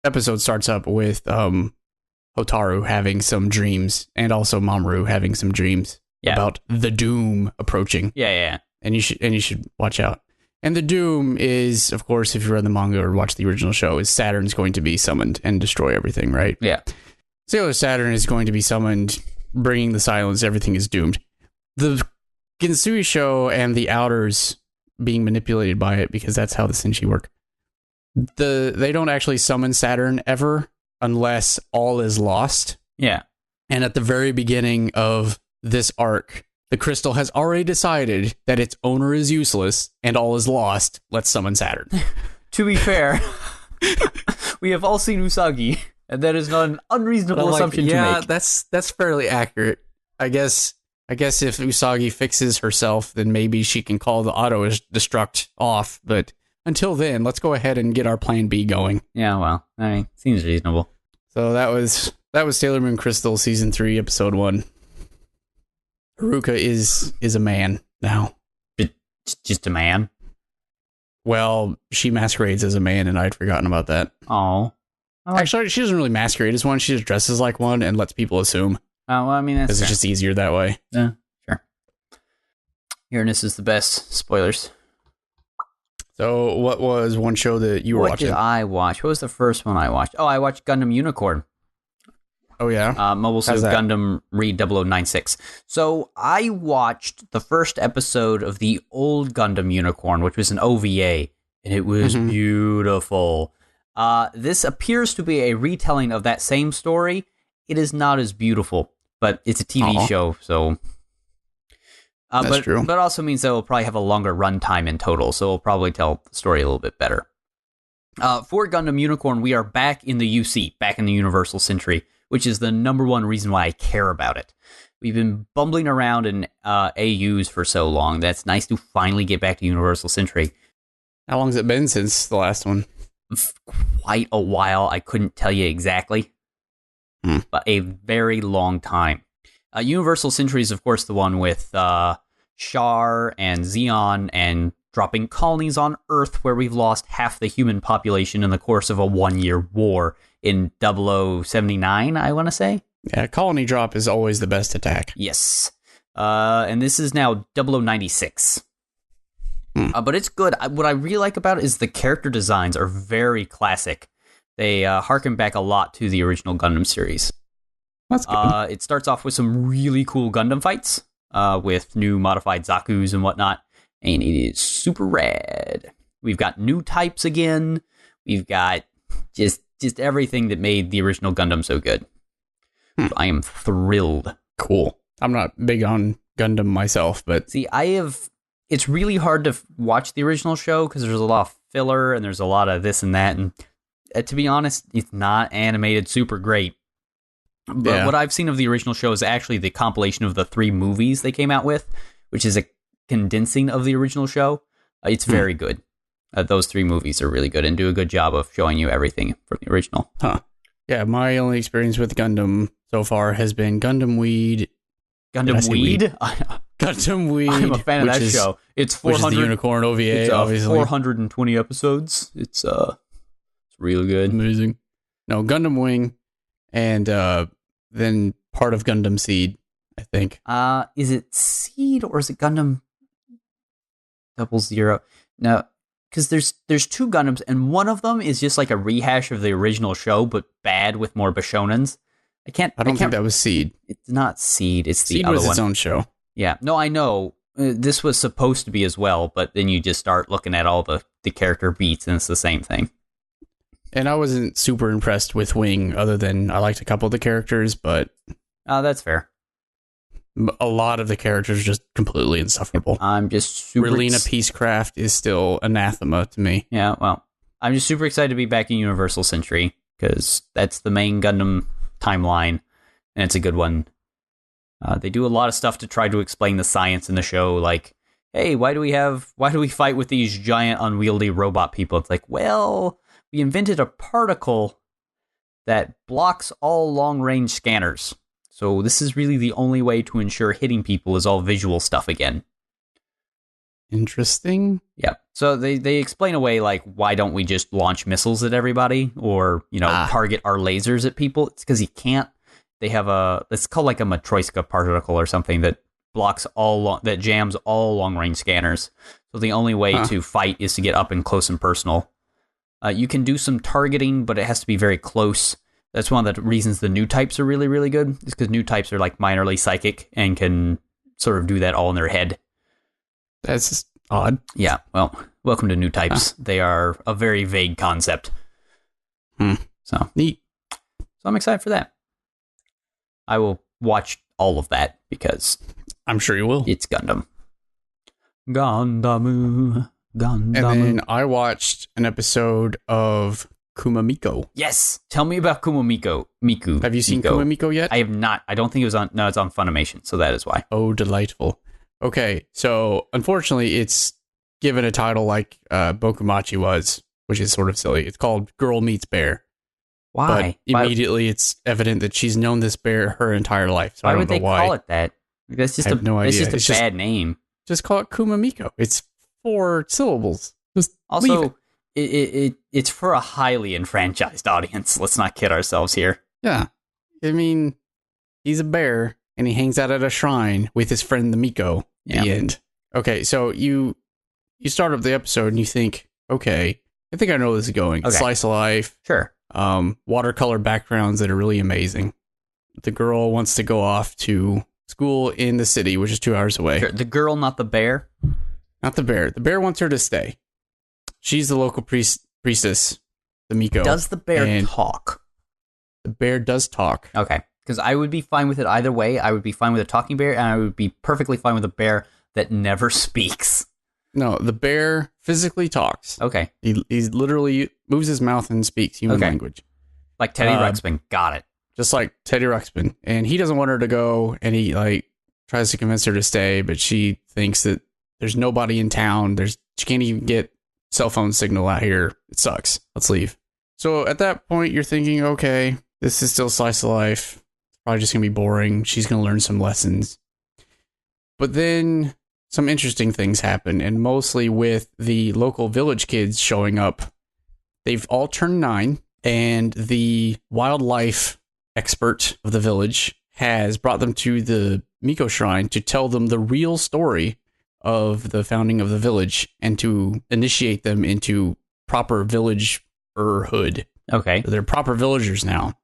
episode starts up with Hotaru having some dreams, and also Mamoru having some dreams about the doom approaching. Yeah. And you should watch out. And the doom is, of course, if you read the manga or watch the original show, is Saturn's going to be summoned and destroy everything, right? Yeah. Sailor Saturn is going to be summoned, bringing the silence. Everything is doomed. The Gensui show and the Outers being manipulated by it, because that's how the Senshi work. They don't actually summon Saturn ever unless all is lost. Yeah. And at the very beginning of this arc, the crystal has already decided that its owner is useless and all is lost. Let's summon Saturn. To be fair, we have all seen Usagi, and that is not an unreasonable assumption to make. Yeah, that's fairly accurate. I guess if Usagi fixes herself, then maybe she can call the auto-destruct off. But until then, let's go ahead and get our plan B going. Yeah, well, I mean, seems reasonable. So that was Sailor Moon Crystal Season 3, Episode 1. Hyouka is a man now. Just a man? Well, she masquerades as a man, and I'd forgotten about that. Oh. Actually, she doesn't really masquerade as one. She just dresses like one and lets people assume. Oh, well, I mean, that's because it's just easier that way. Yeah, sure. Uranus is the best. Spoilers. So, what was one show that you were watching? What did I watch? What was the first one I watched? Oh, I watched Gundam Unicorn. Oh, yeah? Mobile Suit Gundam Read 0096. So, I watched the first episode of the old Gundam Unicorn, which was an OVA, and it was beautiful. This appears to be a retelling of that same story. It is not as beautiful, but it's a TV show, so... That's true. But also means that it'll probably have a longer runtime in total, so it'll probably tell the story a little bit better. For Gundam Unicorn, we are back in the UC, back in the Universal Century, which is the number one reason why I care about it. We've been bumbling around in AUs for so long. That's nice to finally get back to Universal Century. How long has it been since the last one? Quite a while. I couldn't tell you exactly, but a very long time. Universal Century is, of course, the one with Char and Zeon and dropping colonies on Earth where we've lost half the human population in the course of a 1-year war in 0079, I want to say. Yeah, colony drop is always the best attack. Yes. And this is now 0096. But it's good. What I really like about it is the character designs are very classic. They harken back a lot to the original Gundam series. That's good. It starts off with some really cool Gundam fights with new modified Zakus and whatnot, and it is super rad. We've got new types again. We've got just everything that made the original Gundam so good. So I am thrilled. Cool. I'm not big on Gundam myself, but... See, it's really hard to watch the original show because there's a lot of filler and there's a lot of this and that, and to be honest, it's not animated super great. But what I've seen of the original show is actually the compilation of the 3 movies they came out with, which is a condensing of the original show. It's very good. Those 3 movies are really good and do a good job of showing you everything from the original. Huh. Yeah, my only experience with Gundam so far has been Gundam Weed. Gundam Weed? Gundam Weed. I'm a fan of that show. It's 400. Which is the Unicorn OVA, it's, obviously. 420 episodes. It's really good. Amazing. No, Gundam Wing. And then part of Gundam Seed, I think. Is it Seed or is it Gundam 00? No, because there's 2 Gundams, and one of them is just like a rehash of the original show, but bad with more Bishonens. I don't think that was Seed. It's not Seed. It's the Seed other was one. its own show. Yeah. No, I know. This was supposed to be as well, but then you just start looking at all the character beats, and it's the same thing. And I wasn't super impressed with Wing, other than I liked a couple of the characters, but That's fair. a lot of the characters are just completely insufferable. I'm just super... Relena Peacecraft is still anathema to me. Yeah, well, I'm just super excited to be back in Universal Century, because that's the main Gundam timeline, and it's a good one. They do a lot of stuff to try to explain the science in the show, like, hey, why do we fight with these giant unwieldy robot people? It's like, well, we invented a particle that blocks all long-range scanners. So this is really the only way to ensure hitting people is all visual stuff again. Interesting. Yeah. So they explain away, like, why don't we just launch missiles at everybody, or, target our lasers at people? It's because you can't. They have it's called like a Matryoshka particle or something that blocks that jams all long-range scanners. So the only way to fight is to get up and close and personal. You can do some targeting, but it has to be very close. That's one of the reasons the new types are really, really good, is because new types are like minorly psychic and can sort of do that all in their head. That's odd. Yeah, well, welcome to new types. They are a very vague concept. So neat. So I'm excited for that. I will watch all of that because I'm sure you will. It's Gundam. Gundam. And then I watched an episode of Kumamiko. Yes. Tell me about Miku. Have you seen Kumamiko yet? I have not. I don't think it was on... No, it's on Funimation, so that is why. Oh, delightful. Okay, so unfortunately, it's given a title like Bokumachi was, which is sort of silly. It's called Girl Meets Bear. Why? But immediately it's evident that she's known this bear her entire life. So why I don't would know they why. call it that? That's just no idea. It's just a bad name. Just call it Kumamiko. It's 4 syllables. Just also, it's for a highly enfranchised audience. Let's not kid ourselves here. Yeah. I mean, he's a bear, and he hangs out at a shrine with his friend the Miko. The end. Okay, so you start up the episode, and you think, okay, I think I know where this is going. Okay. Slice of life. Sure. Watercolor backgrounds that are really amazing. The girl wants to go off to school in the city, which is 2 hours away. Sure. The girl, not the bear? Not the bear. The bear wants her to stay. She's the local priestess, the Miko. Does the bear talk? The bear does talk. Okay. Because I would be fine with it either way. I would be fine with a talking bear, and I would be perfectly fine with a bear that never speaks. No, the bear physically talks. Okay. He's literally moves his mouth and speaks human language. Like Teddy Ruxpin. Got it. Just like Teddy Ruxpin. And he doesn't want her to go, and he tries to convince her to stay, but she thinks that there's nobody in town. She can't even get cell phone signal out here. It sucks. Let's leave. So at that point, you're thinking, okay, this is still slice of life. It's probably just going to be boring. She's going to learn some lessons. But then some interesting things happen, and mostly with the local village kids showing up. They've all turned 9, and the wildlife expert of the village has brought them to the Miko Shrine to tell them the real story of the founding of the village and to initiate them into proper villagerhood. Okay. So they're proper villagers now.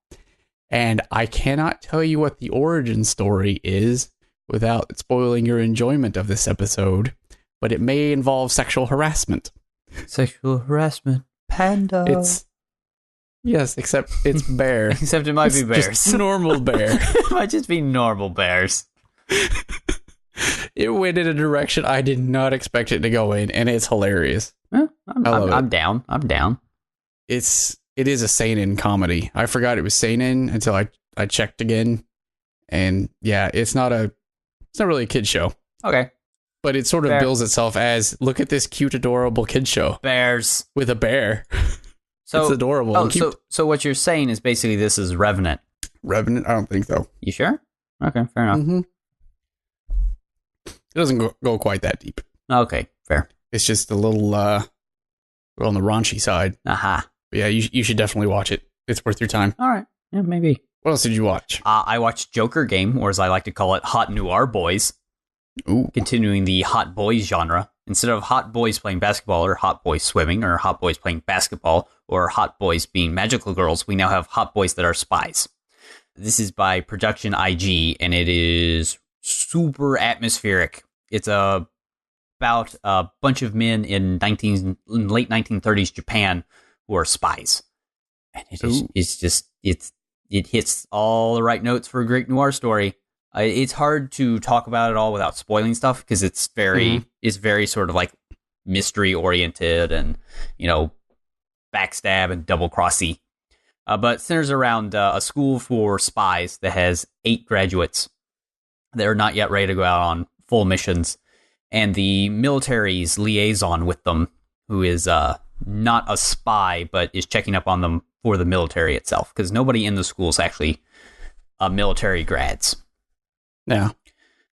And I cannot tell you what the origin story is without spoiling your enjoyment of this episode, but it may involve sexual harassment. Sexual harassment. Panda. Yes, except it's bear. Except it might be bears. Just normal bear. It might just be normal bears. It went in a direction I did not expect it to go in, and it's hilarious. I'm down. I'm down. It is a seinen comedy. I forgot it was seinen until I checked again, and yeah, it's not really a kid show. Okay, but it sort of bills itself as, look at this cute, adorable kid show. Bears with a bear. So it's adorable. Oh, so what you're saying is basically this is Revenant. Revenant? I don't think so. You sure? Okay, fair enough. Mm-hmm. It doesn't go quite that deep. Okay, fair. It's just a little on the raunchy side. Aha. But yeah, you should definitely watch it. It's worth your time. All right. Yeah, maybe. What else did you watch? I watched Joker Game, or as I like to call it, Hot Noir Boys. Ooh. Continuing the hot boys genre. Instead of hot boys playing basketball, or hot boys swimming, or hot boys playing basketball, or hot boys being magical girls, we now have hot boys that are spies. This is by Production IG, and it is super atmospheric. It's about a bunch of men in late 1930s Japan who are spies. And it hits all the right notes for a great noir story. It's hard to talk about it all without spoiling stuff because it's very sort of like mystery oriented and, backstab and double crossy. But centers around a school for spies that has 8 graduates that are not yet ready to go out on full missions, and the military's liaison with them, who is not a spy but is checking up on them for the military itself, because nobody in the school is actually military grads. Yeah.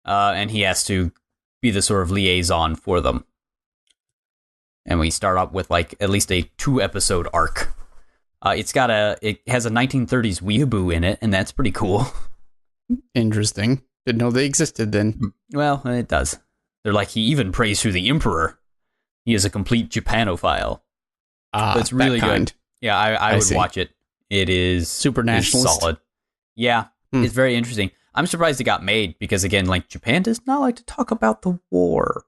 And he has to be the sort of liaison for them. And we start up with like at least a 2-episode arc. It has a 1930s weeaboo in it, and that's pretty cool. Interesting. Didn't know they existed then. Well, it does. They're like, he even prays to the emperor. He is a complete Japanophile. But it's really good. Yeah, I would watch it. It is super nationalist. Solid. Yeah, It's very interesting. I'm surprised it got made because, again, like, Japan does not like to talk about the war.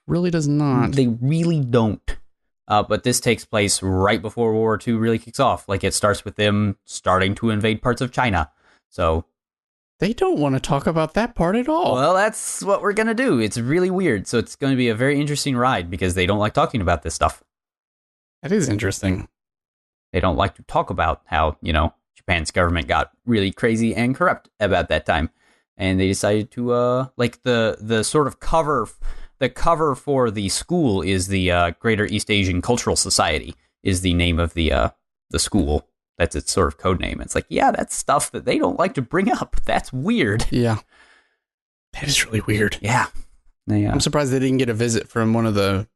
Really does not. They really don't. But this takes place right before World War II really kicks off. Like, it starts with them starting to invade parts of China. So they don't want to talk about that part at all. Well, that's what we're going to do. It's really weird. So it's going to be a very interesting ride because they don't like talking about this stuff. That is interesting. They don't like to talk about how, Japan's government got really crazy and corrupt about that time. And they decided to, the sort of cover for the school is the Greater East Asian Cultural Society is the name of the school. That's its sort of code name. It's like, yeah, that's stuff that they don't like to bring up. That's weird. Yeah. That is really weird. Yeah. I'm surprised they didn't get a visit from one of the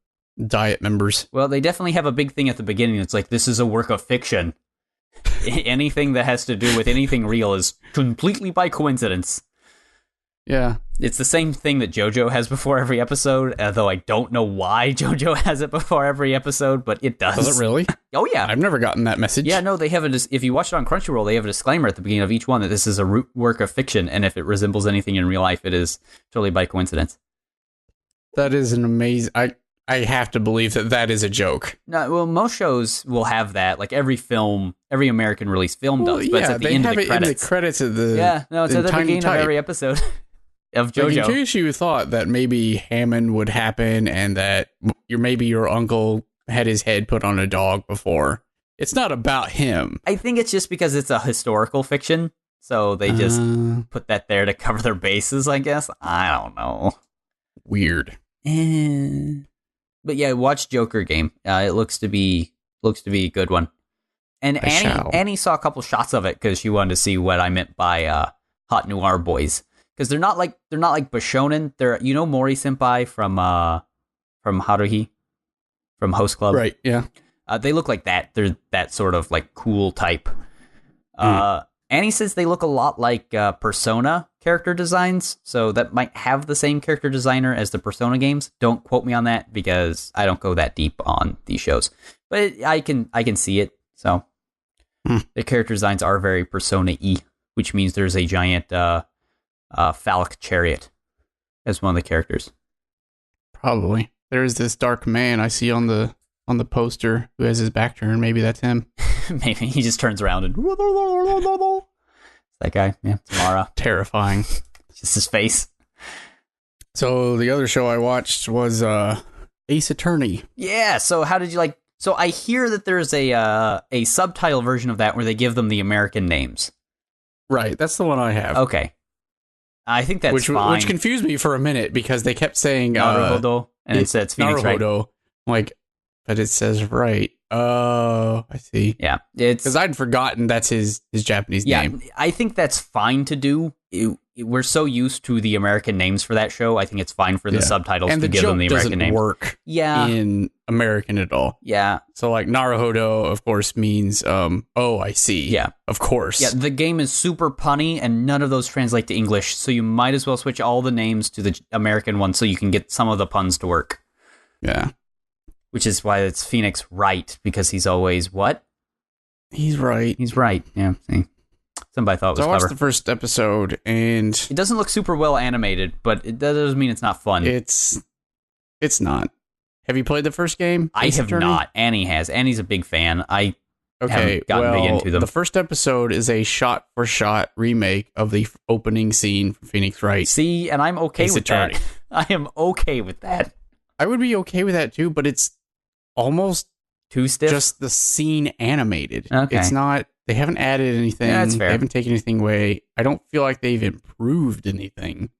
Diet members. Well, they definitely have a big thing at the beginning. It's like, this is a work of fiction. Anything that has to do with anything real is completely by coincidence. Yeah. It's the same thing that Jojo has before every episode, though I don't know why Jojo has it before every episode, but it does. Does it really? Oh, yeah. I've never gotten that message. Yeah, no, they have if you watch it on Crunchyroll, they have a disclaimer at the beginning of each one that this is a work of fiction, and if it resembles anything in real life, it is totally by coincidence. That is an amazing... I have to believe that is a joke. No, well, most shows will have that. Like every American release film does, but it's at the end of the credits. In the credits of the... Yeah, no, it's at the beginning of every episode of JoJo. Like in case you thought that maybe Hammond would happen and that maybe your uncle had his head put on a dog before. It's not about him. I think it's just because it's a historical fiction, so they just put that there to cover their bases, I guess. I don't know. Weird. But yeah, watch Joker Game. It looks to be a good one. And Annie saw a couple shots of it because she wanted to see what I meant by hot noir boys. Because they're not like Bishonen. They're Mori Senpai from Haruhi, from Host Club. Right. Yeah. They look like that. They're that sort of like cool type. Annie says they look a lot like Persona character designs, so that might have the same character designer as the Persona games. Don't quote me on that because I don't go that deep on these shows, but I can see it. So the character designs are very Persona-y, which means there's a giant phallic chariot as one of the characters. Probably there's this dark man I see on the poster who has his back turned. Maybe that's him. Maybe he just turns around and it's that guy. Yeah, Tamara. Terrifying. Just his face. So the other show I watched was Ace Attorney. Yeah. So how did you like? So I hear that there's a subtitle version of that where they give them the American names. Right. That's the one I have. Okay. I think that's fine. Which confused me for a minute because they kept saying Naruhodo, and it says Phoenix, Naruhodo. Right? Like, but it says right. Oh, I see. Yeah, it's because I'd forgotten that's his Japanese name. Yeah, I think that's fine to do. We're so used to the American names for that show. I think it's fine for the subtitles to give them the American names. Work in American at all. Yeah. So like Naruhodo, of course, means oh, I see. Yeah. Of course. Yeah, the game is super punny and none of those translate to English, so you might as well switch all the names to the American one so you can get some of the puns to work. Yeah. Which is why it's Phoenix Wright, because he's always what? He's right. He's right. Yeah. See. Somebody thought it was clever. I watched clever. the first episode, and it doesn't look super well animated, but that doesn't mean it's not fun. It's not. Have you played the first game? I have not. Annie has. Annie's a big fan. I Okay, Haven't gotten big into them. the first episode is a shot-for-shot remake of the opening scene from Phoenix Wright. See, and I'm okay Ace with Attorney. that. I am okay with that. I would be okay with that too, but it's almost Too stiff? just the scene animated. Okay. It's not, they haven't added anything. Yeah, that's fair. They haven't taken anything away. I don't feel like they've improved anything.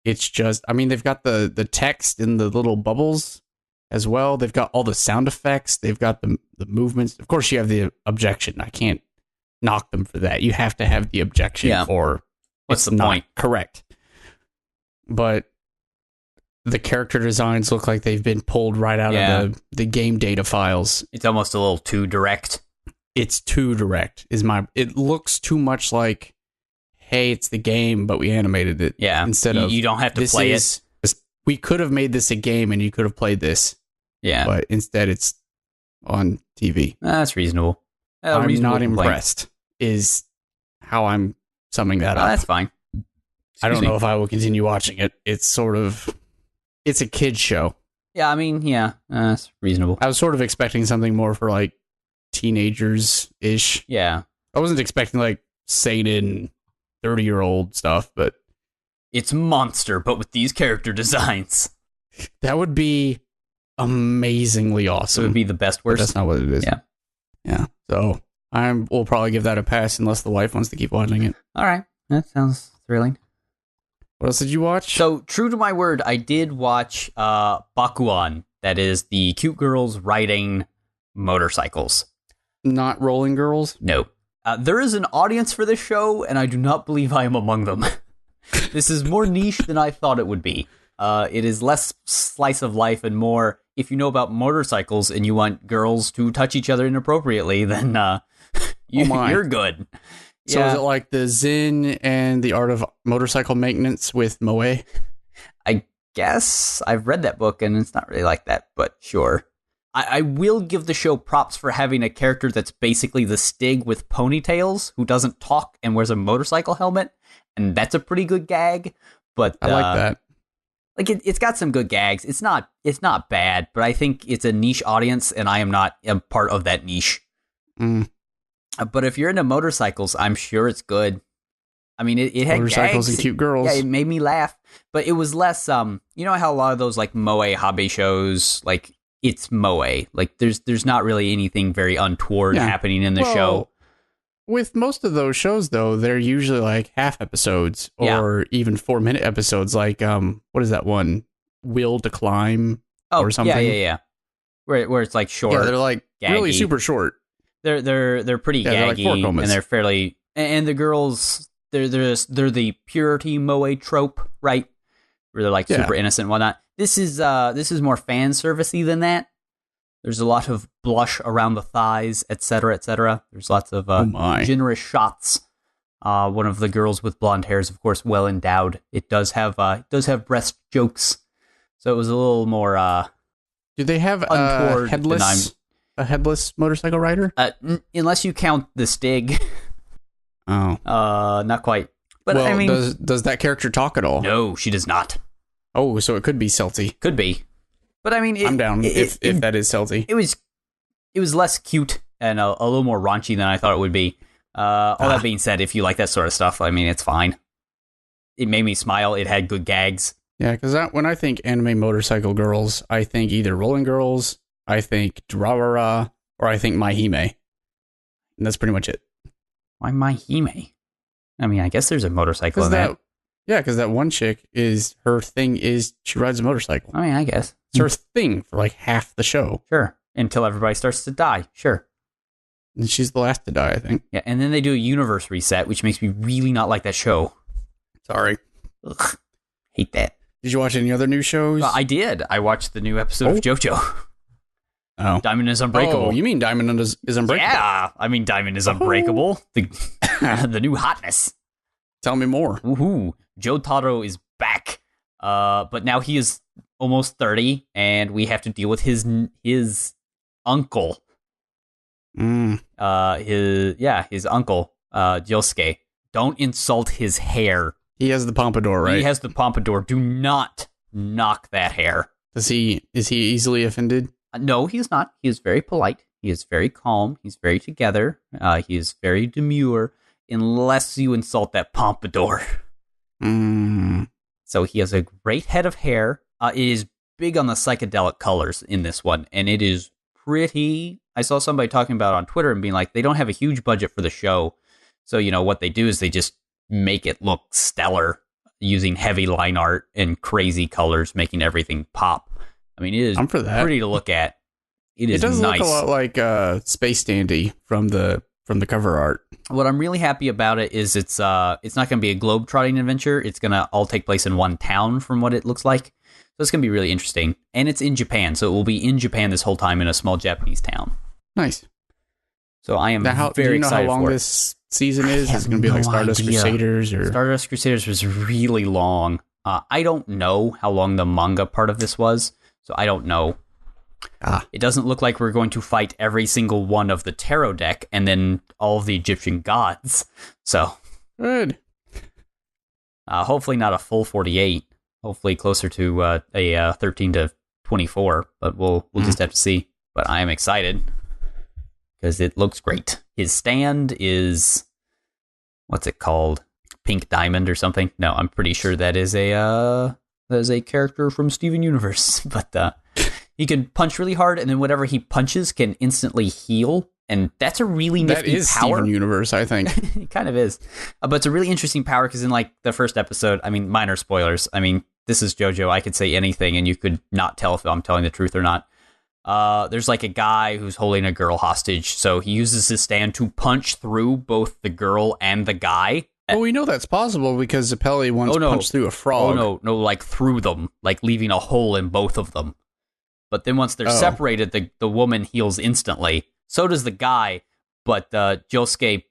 It's just, I mean, they've got the text in the little bubbles as well. They've got all the sound effects. They've got the movements. Of course, you have the objection. I can't knock them for that. You have to have the objection Yeah. or What's it's the not point? correct. But the character designs look like they've been pulled right out of the game data files. It's almost a little too direct. It's too direct. It looks too much like, hey, it's the game, but we animated it. Yeah. Instead of you don't have to play it. We could have made this a game and you could have played this. Yeah. But instead it's on TV. That's reasonable. I'm Reasonable not complaint. impressed is how I'm summing that up. That's fine. I don't Excuse me. know if I will continue watching it. It's a kid's show. Yeah, I mean, yeah, that's reasonable. I was sort of expecting something more for like teenagers-ish. Yeah. I wasn't expecting like seinen 30-year-old stuff, but It's Monster, but with these character designs. that would be amazingly So awesome. it would be the best But worst. that's not what it is. Yeah. Yeah. So we'll probably give that a pass unless the wife wants to keep watching it. All right. That sounds thrilling. What else did you watch? So, true to my word, I did watch Bakuan. That is the cute girls riding motorcycles. Not Rolling Girls? No. There is an audience for this show, and I do not believe I am among them. This is more niche than I thought it would be. It is less slice of life and more, if you know about motorcycles and you want girls to touch each other inappropriately, then you're good. So is it like the Zen and the Art of Motorcycle Maintenance with Moe? I guess I've read that book, and it's not really like that, but sure. I will give the show props for having a character that's basically the Stig with ponytails, who doesn't talk and wears a motorcycle helmet, and that's a pretty good gag. But I like that. Like it's got some good gags. It's not bad, but I think it's a niche audience, and I am not a part of that niche. Mm. But if you're into motorcycles, I'm sure it's good. I mean, it had Motorcycles gags. and cute girls. Yeah, it made me laugh, but it was less. You know how a lot of those like moe hobby shows, like it's moe. Like there's not really anything very untoward happening in the show. With most of those shows, though, they're usually like half episodes or even 4-minute episodes. Like what is that one? Will to Climb or something? Yeah. Where it's like short. Yeah, they're like really gaggy. super short. They're pretty they're like gaggy, four and comas. they're fairly. And the girls, they're the purity moe trope, right? Where they're like super innocent and whatnot. This is more fan servicey than that. There's a lot of blush around the thighs, etc., etc. There's lots of generous shots. One of the girls with blonde hair is, of course, well endowed. It does have breast jokes, so it was a little more. Do they have untoward a headless motorcycle rider? Unless you count the Stig. Oh, not quite. But well, I mean, does that character talk at all? no, she does not. Oh, so it could be Celty. Could be, but I mean, I'm down if that is Celty. It was less cute and a little more raunchy than I thought it would be. All that being said, if you like that sort of stuff, I mean, it's fine. It made me smile. It had good gags. Yeah, because when I think anime motorcycle girls, I think either Rolling Girls, I think Durarara, or I think MaiHime. And that's pretty much it. Why MaiHime? I mean, I guess there's a motorcycle in that. Yeah, because that one chick her thing is she rides a motorcycle. I mean, I guess. It's her thing for like half the show. Sure. Until everybody starts to die. Sure. And she's the last to die, I think. Yeah, and then they do a universe reset, which makes me really not like that show. Sorry. Ugh, hate that. Did you watch any other new shows? I did. I watched the new episode of Jojo. Oh. Diamond is Unbreakable. Oh, you mean Diamond is Unbreakable? Yeah, I mean Diamond is Unbreakable. The new hotness. Tell me more. Woohoo! Jotaro is back, but now he is almost 30, and we have to deal with his uncle. His uncle, Josuke. Don't insult his hair. He has the pompadour, right? He has the pompadour. Do not knock that hair. Is he easily offended? No, he is not. He is very polite. He is very calm. He's very together. He is very demure, unless you insult that pompadour. So he has a great head of hair. It is big on the psychedelic colors in this one, and it is pretty. I saw somebody talking about it on Twitter and being like, they don't have a huge budget for the show. So, what they do is they just make it look stellar using heavy line art and crazy colors, making everything pop. I mean, it is pretty to look at. It does nice. Look a lot like Space Dandy from the cover art. What I'm really happy about it is it's not going to be a globe-trotting adventure. It's going to all take place in one town from what it looks like. So it's going to be really interesting. And it's in Japan, so it will be in Japan this whole time in a small Japanese town. Nice. So I am very excited for it. Do you know how long this season is? Is it going to be like Stardust Crusaders? Or Stardust Crusaders was really long. I don't know how long the manga part of this was, so I don't know. It doesn't look like we're going to fight every single one of the tarot deck and then all of the Egyptian gods. So good. Hopefully not a full 48. Hopefully closer to a 13 to 24. But we'll just have to see. But I am excited because it looks great. His stand is, what's it called? Pink Diamond or something? No, I'm pretty sure that is a character from Steven Universe. But he can punch really hard, and then whatever he punches can instantly heal, and that's a really nifty power. That is Steven Universe, I think. It kind of is. But it's a really interesting power, because in like the first episode, I mean, minor spoilers, I mean, this is JoJo, I could say anything, and you could not tell if I'm telling the truth or not. There's like a guy who's holding a girl hostage, so he uses his stand to punch through both the girl and the guy. Well, we know that's possible because Zappelli once punched through a frog. Oh, no, like through them, like leaving a hole in both of them. But then once they're separated, the woman heals instantly. So does the guy, but Josuke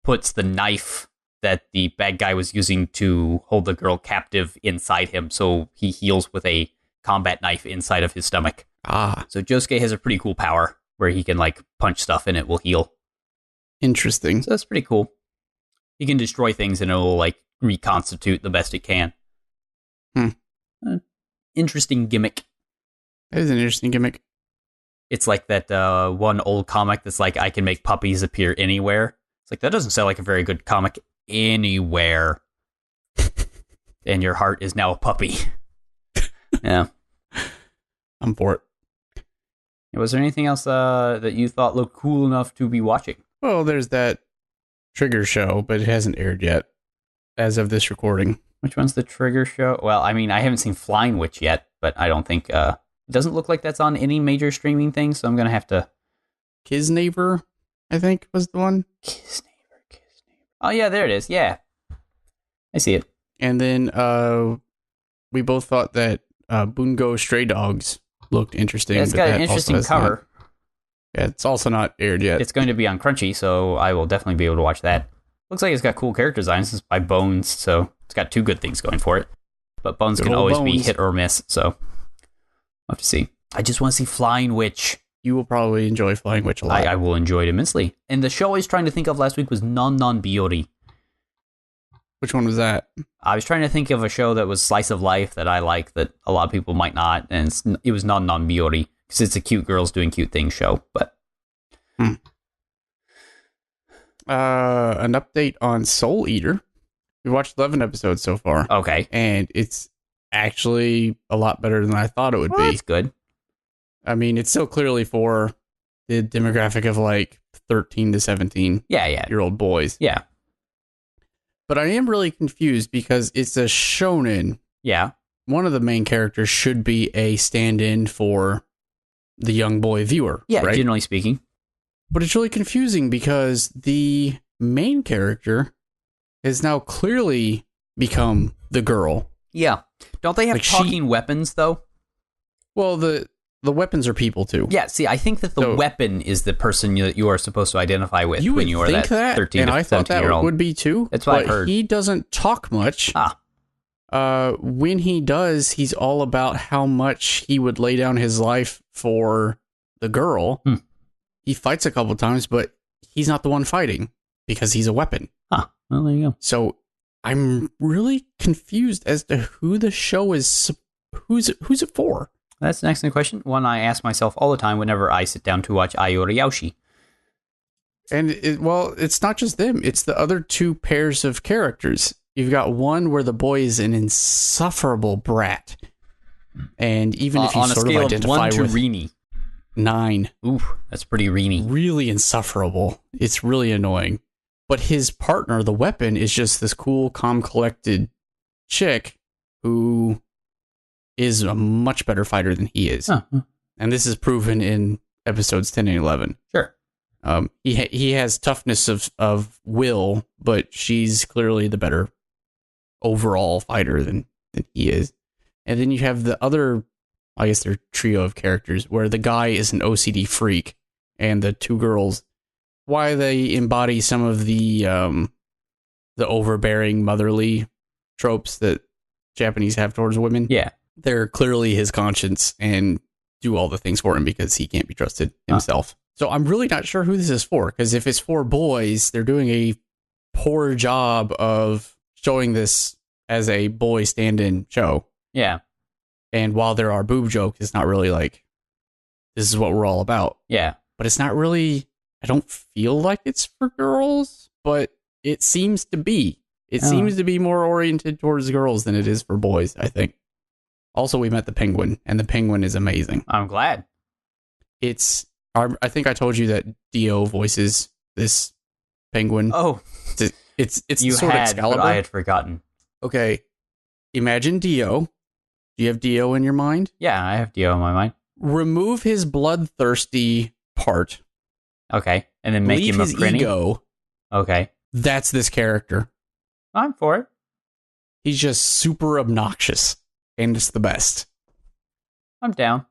puts the knife that the bad guy was using to hold the girl captive inside him, so he heals with a combat knife inside of his stomach. So Josuke has a pretty cool power where he can like punch stuff and it will heal. Interesting. So that's pretty cool. He can destroy things and it will like reconstitute the best it can. Interesting gimmick. That is an interesting gimmick. It's like that one old comic that's like, I can make puppies appear anywhere. It's like, that doesn't sound like a very good comic. Anywhere. And your heart is now a puppy. Yeah. I'm for it. Was there anything else that you thought looked cool enough to be watching? Well, there's that Trigger show, but it hasn't aired yet as of this recording. Which one's the Trigger show? Well, I mean, I haven't seen Flying Witch yet, but I don't think... it doesn't look like that's on any major streaming thing, so I'm going to have to... Kisneighbor, I think, was the one. Kisneighbor. Oh, yeah, there it is. Yeah. I see it. And then we both thought that Bungo Stray Dogs looked interesting. Yeah, it's got an interesting cover. It's also not aired yet. It's going to be on Crunchy, so I will definitely be able to watch that. Looks like it's got cool character designs. It's by Bones, so it's got two good things going for it. But Bones can always be hit or miss, so we'll have to see. I just want to see Flying Witch. You will probably enjoy Flying Witch a lot. I will enjoy it immensely. And the show I was trying to think of last week was Non Biori. Which one was that? I was trying to think of a show that was slice of life that I like that a lot of people might not, and it was Non Biori. Because it's a cute girls doing cute things show, but... An update on Soul Eater. We watched 11 episodes so far. Okay. And it's actually a lot better than I thought it would be. That's good. I mean, it's still clearly for the demographic of like 13 to 17 year old boys. Yeah. But I am really confused because it's a shonen. Yeah. One of the main characters should be a stand-in for the young boy viewer. Yeah, right? Generally speaking. But it's really confusing because the main character has now clearly become the girl. Yeah. Don't they have like talking weapons, though? Well, the weapons are people, too. Yeah, see, I think that the weapon is the person that you are supposed to identify with when you are that 13 to 17-year-old. And I thought that would be, too. That's what I heard. He doesn't talk much. When he does, he's all about how much he would lay down his life for the girl. He fights a couple times, but he's not the one fighting because he's a weapon. Well, there you go. So I'm really confused as to who the show is. Who's it for? That's an excellent question. One I ask myself all the time whenever I sit down to watch Ayori Yaoshi. And it's not just them. It's the other two pairs of characters. You've got one where the boy is an insufferable brat. And even if you on a sort of scale identify of 1 to with Rini. 9. Ooh, that's pretty Rini. Really insufferable. It's really annoying. But his partner, the weapon, is just this cool, calm, collected chick who is a much better fighter than he is. Huh. And this is proven in episodes 10 and 11. Sure. He has toughness of will, but she's clearly the better overall fighter than he is. And then you have the other, I guess they're trio of characters, where the guy is an OCD freak, and the two girls, why they embody some of the overbearing motherly tropes that Japanese have towards women. Yeah. They're clearly his conscience and do all the things for him because he can't be trusted himself. So I'm really not sure who this is for, because if it's for boys, they're doing a poor job of showing this as a boy stand-in show. Yeah. And while there are boob jokes, it's not really like, this is what we're all about. Yeah. But it's not really, I don't feel like it's for girls, but it seems to be. It seems to be more oriented towards girls than it is for boys, I think. Also, we met the penguin, and the penguin is amazing. I'm glad. I think I told you that Dio voices this penguin. Oh. It's you sort of had, Excalibur. but I had forgotten. Okay. Imagine Dio. Do you have Dio in your mind? Yeah, I have Dio in my mind. Remove his bloodthirsty part. Okay. And then make Leave him a his Prinny? ego. Okay. That's this character. I'm for it. He's just super obnoxious, and it's the best. I'm down.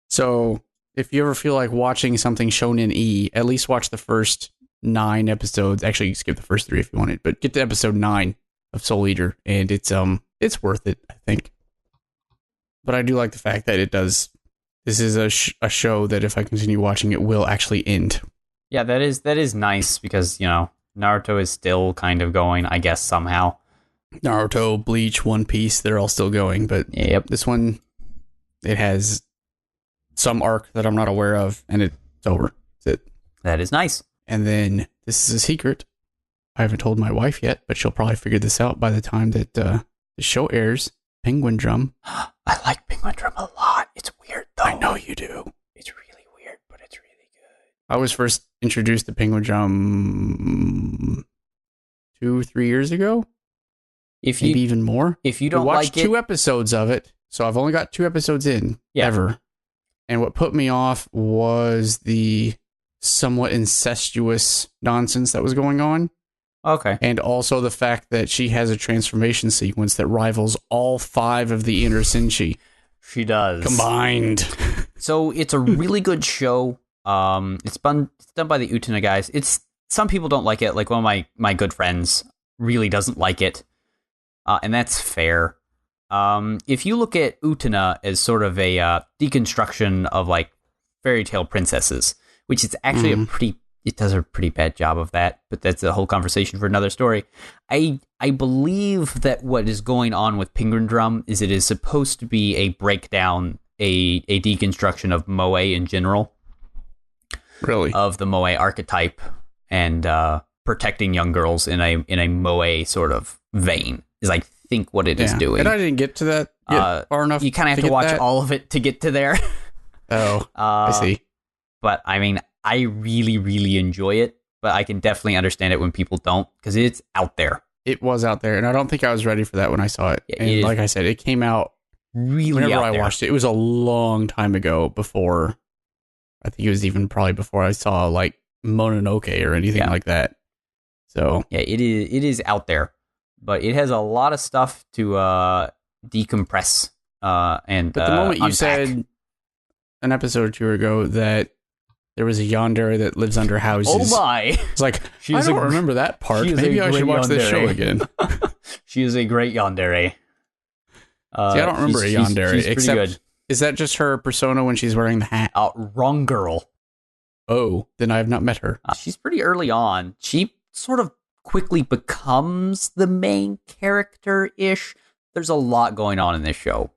So, if you ever feel like watching something shown in E, at least watch the first 9 episodes. Actually, you skip the first 3 if you wanted, but get to episode 9 of Soul Eater, and it's worth it, I think. But I do like the fact that it does. This is a show that if I continue watching, it will actually end. Yeah, that is nice because, Naruto is still kind of going, I guess, somehow. Naruto, Bleach, One Piece, they're all still going, but Yep. This one, it has some arc that I'm not aware of, and it's over. That's it. That is nice. And then, this is a secret. I haven't told my wife yet, but she'll probably figure this out by the time that the show airs. Penguin Drum. I like Penguin Drum a lot. It's weird, though. I know you do. It's really weird, but it's really good. I was first introduced to Penguin Drum 2-3 years ago. Maybe even more. If you don't watched like it, 2 episodes of it, so I've only got 2 episodes in ever. And what put me off was the somewhat incestuous nonsense that was going on. Okay. And also the fact that she has a transformation sequence that rivals all 5 of the Inner Senshi. She does. Combined. So it's a really good show. It's done by the Utena guys. Some people don't like it. Like one of my good friends really doesn't like it. And that's fair. If you look at Utena as sort of a deconstruction of like fairy tale princesses, which is actually it does a pretty bad job of that, but that's a whole conversation for another story. I believe that what is going on with Penguin Drum is it is supposed to be a breakdown, a deconstruction of moe in general. Really? Of the moe archetype and protecting young girls in a moe sort of vein is I think what it is doing. And I didn't get to that yet far enough. You kind of have to watch all of it to get to there. Oh, I see. But I mean, I really, really enjoy it, but I can definitely understand it when people don't, because it's out there. It was out there, and I don't think I was ready for that when I saw it. Yeah, and like I said, it came out really whenever out I there. watched it. It was a long time ago before, I think it was even probably before I saw like Mononoke or anything like that. So yeah, it is out there, but it has a lot of stuff to decompress and But the moment you unpack. said an episode or 2 ago that there was a yandere that lives under houses. Oh my! It's like, I don't remember that part. Maybe I should watch this show again. She is a great yandere. See, I don't remember a yandere. She's except, pretty good. Is that just her persona when she's wearing the hat? Wrong girl. Oh, then I have not met her. She's pretty early on. She sort of quickly becomes the main character-ish. There's a lot going on in this show.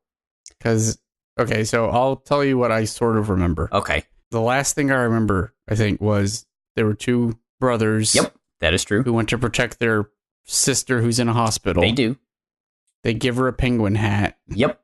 Because Okay, so I'll tell you what I sort of remember. Okay. The last thing I remember, I think, was there were two brothers. Yep, that is true. Who went to protect their sister who's in a hospital. They do. They give her a penguin hat. Yep.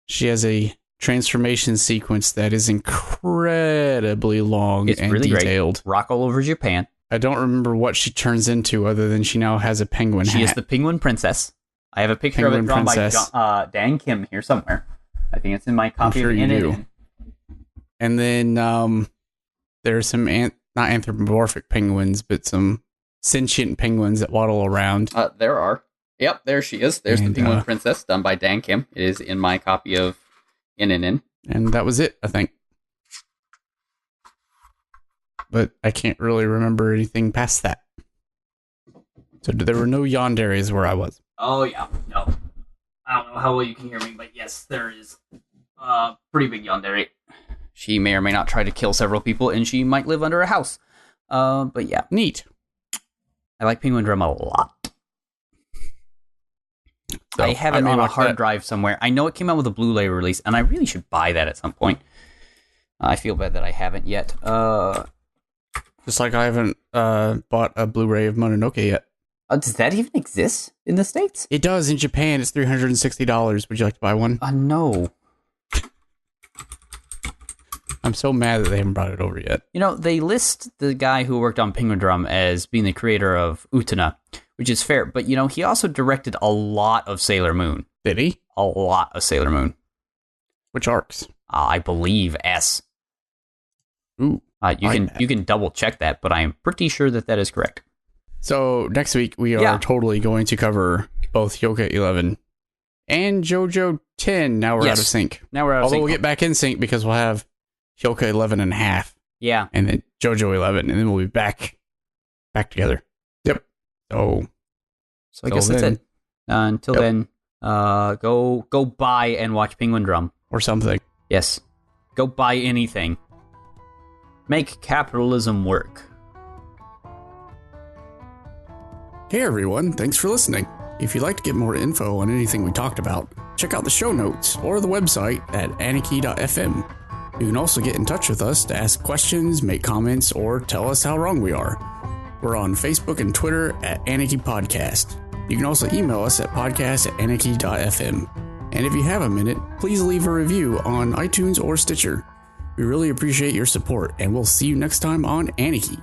She has a transformation sequence that is incredibly long and really detailed. Great. Rock all over Japan. I don't remember what she turns into other than she now has a penguin hat. She is the penguin princess. I have a picture of it drawn by Dan Kim here somewhere. I think it's in my copy of it. And then there's some not anthropomorphic penguins, but some sentient penguins that waddle around. There are. Yep, there she is. There's the penguin princess done by Dan Kim. It is in my copy of In. And that was it, I think. But I can't really remember anything past that. So there were no yanderes where I was. Oh, yeah. No. I don't know how well you can hear me, but yes, there is a pretty big yandere. She may or may not try to kill several people, and she might live under a house. But yeah. Neat. I like Penguin Drum a lot. So I have it on a hard drive somewhere. I know it came out with a Blu-ray release, and I really should buy that at some point. I feel bad that I haven't yet. Just like I haven't bought a Blu-ray of Mononoke yet. Does that even exist in the States? It does. In Japan, it's $360. Would you like to buy one? No. I'm so mad that they haven't brought it over yet. You know, they list the guy who worked on Penguin Drum as being the creator of Utena, which is fair. But, you know, he also directed a lot of Sailor Moon. Did he? A lot of Sailor Moon. Which arcs? I believe S. Ooh. You can double check that, but I am pretty sure that is correct. So next week we are totally going to cover both Hyouka 11 and Jojo 10. Now we're out of sync. Now we're out of sync. Although we'll get back in sync because we'll have Hyouka 11 and a half. Yeah. And then Jojo 11, and then we'll be back together. Yep. So I guess that's it. Until then, go buy and watch Penguin Drum. Or something. Yes. Go buy anything. Make capitalism work. Hey everyone, thanks for listening. If you'd like to get more info on anything we talked about, check out the show notes or the website at aniki.fm. You can also get in touch with us to ask questions, make comments, or tell us how wrong we are. We're on Facebook and Twitter at Aniki Podcast. You can also email us at podcast@aniki.fm. And if you have a minute, please leave a review on iTunes or Stitcher. We really appreciate your support, and we'll see you next time on Aniki.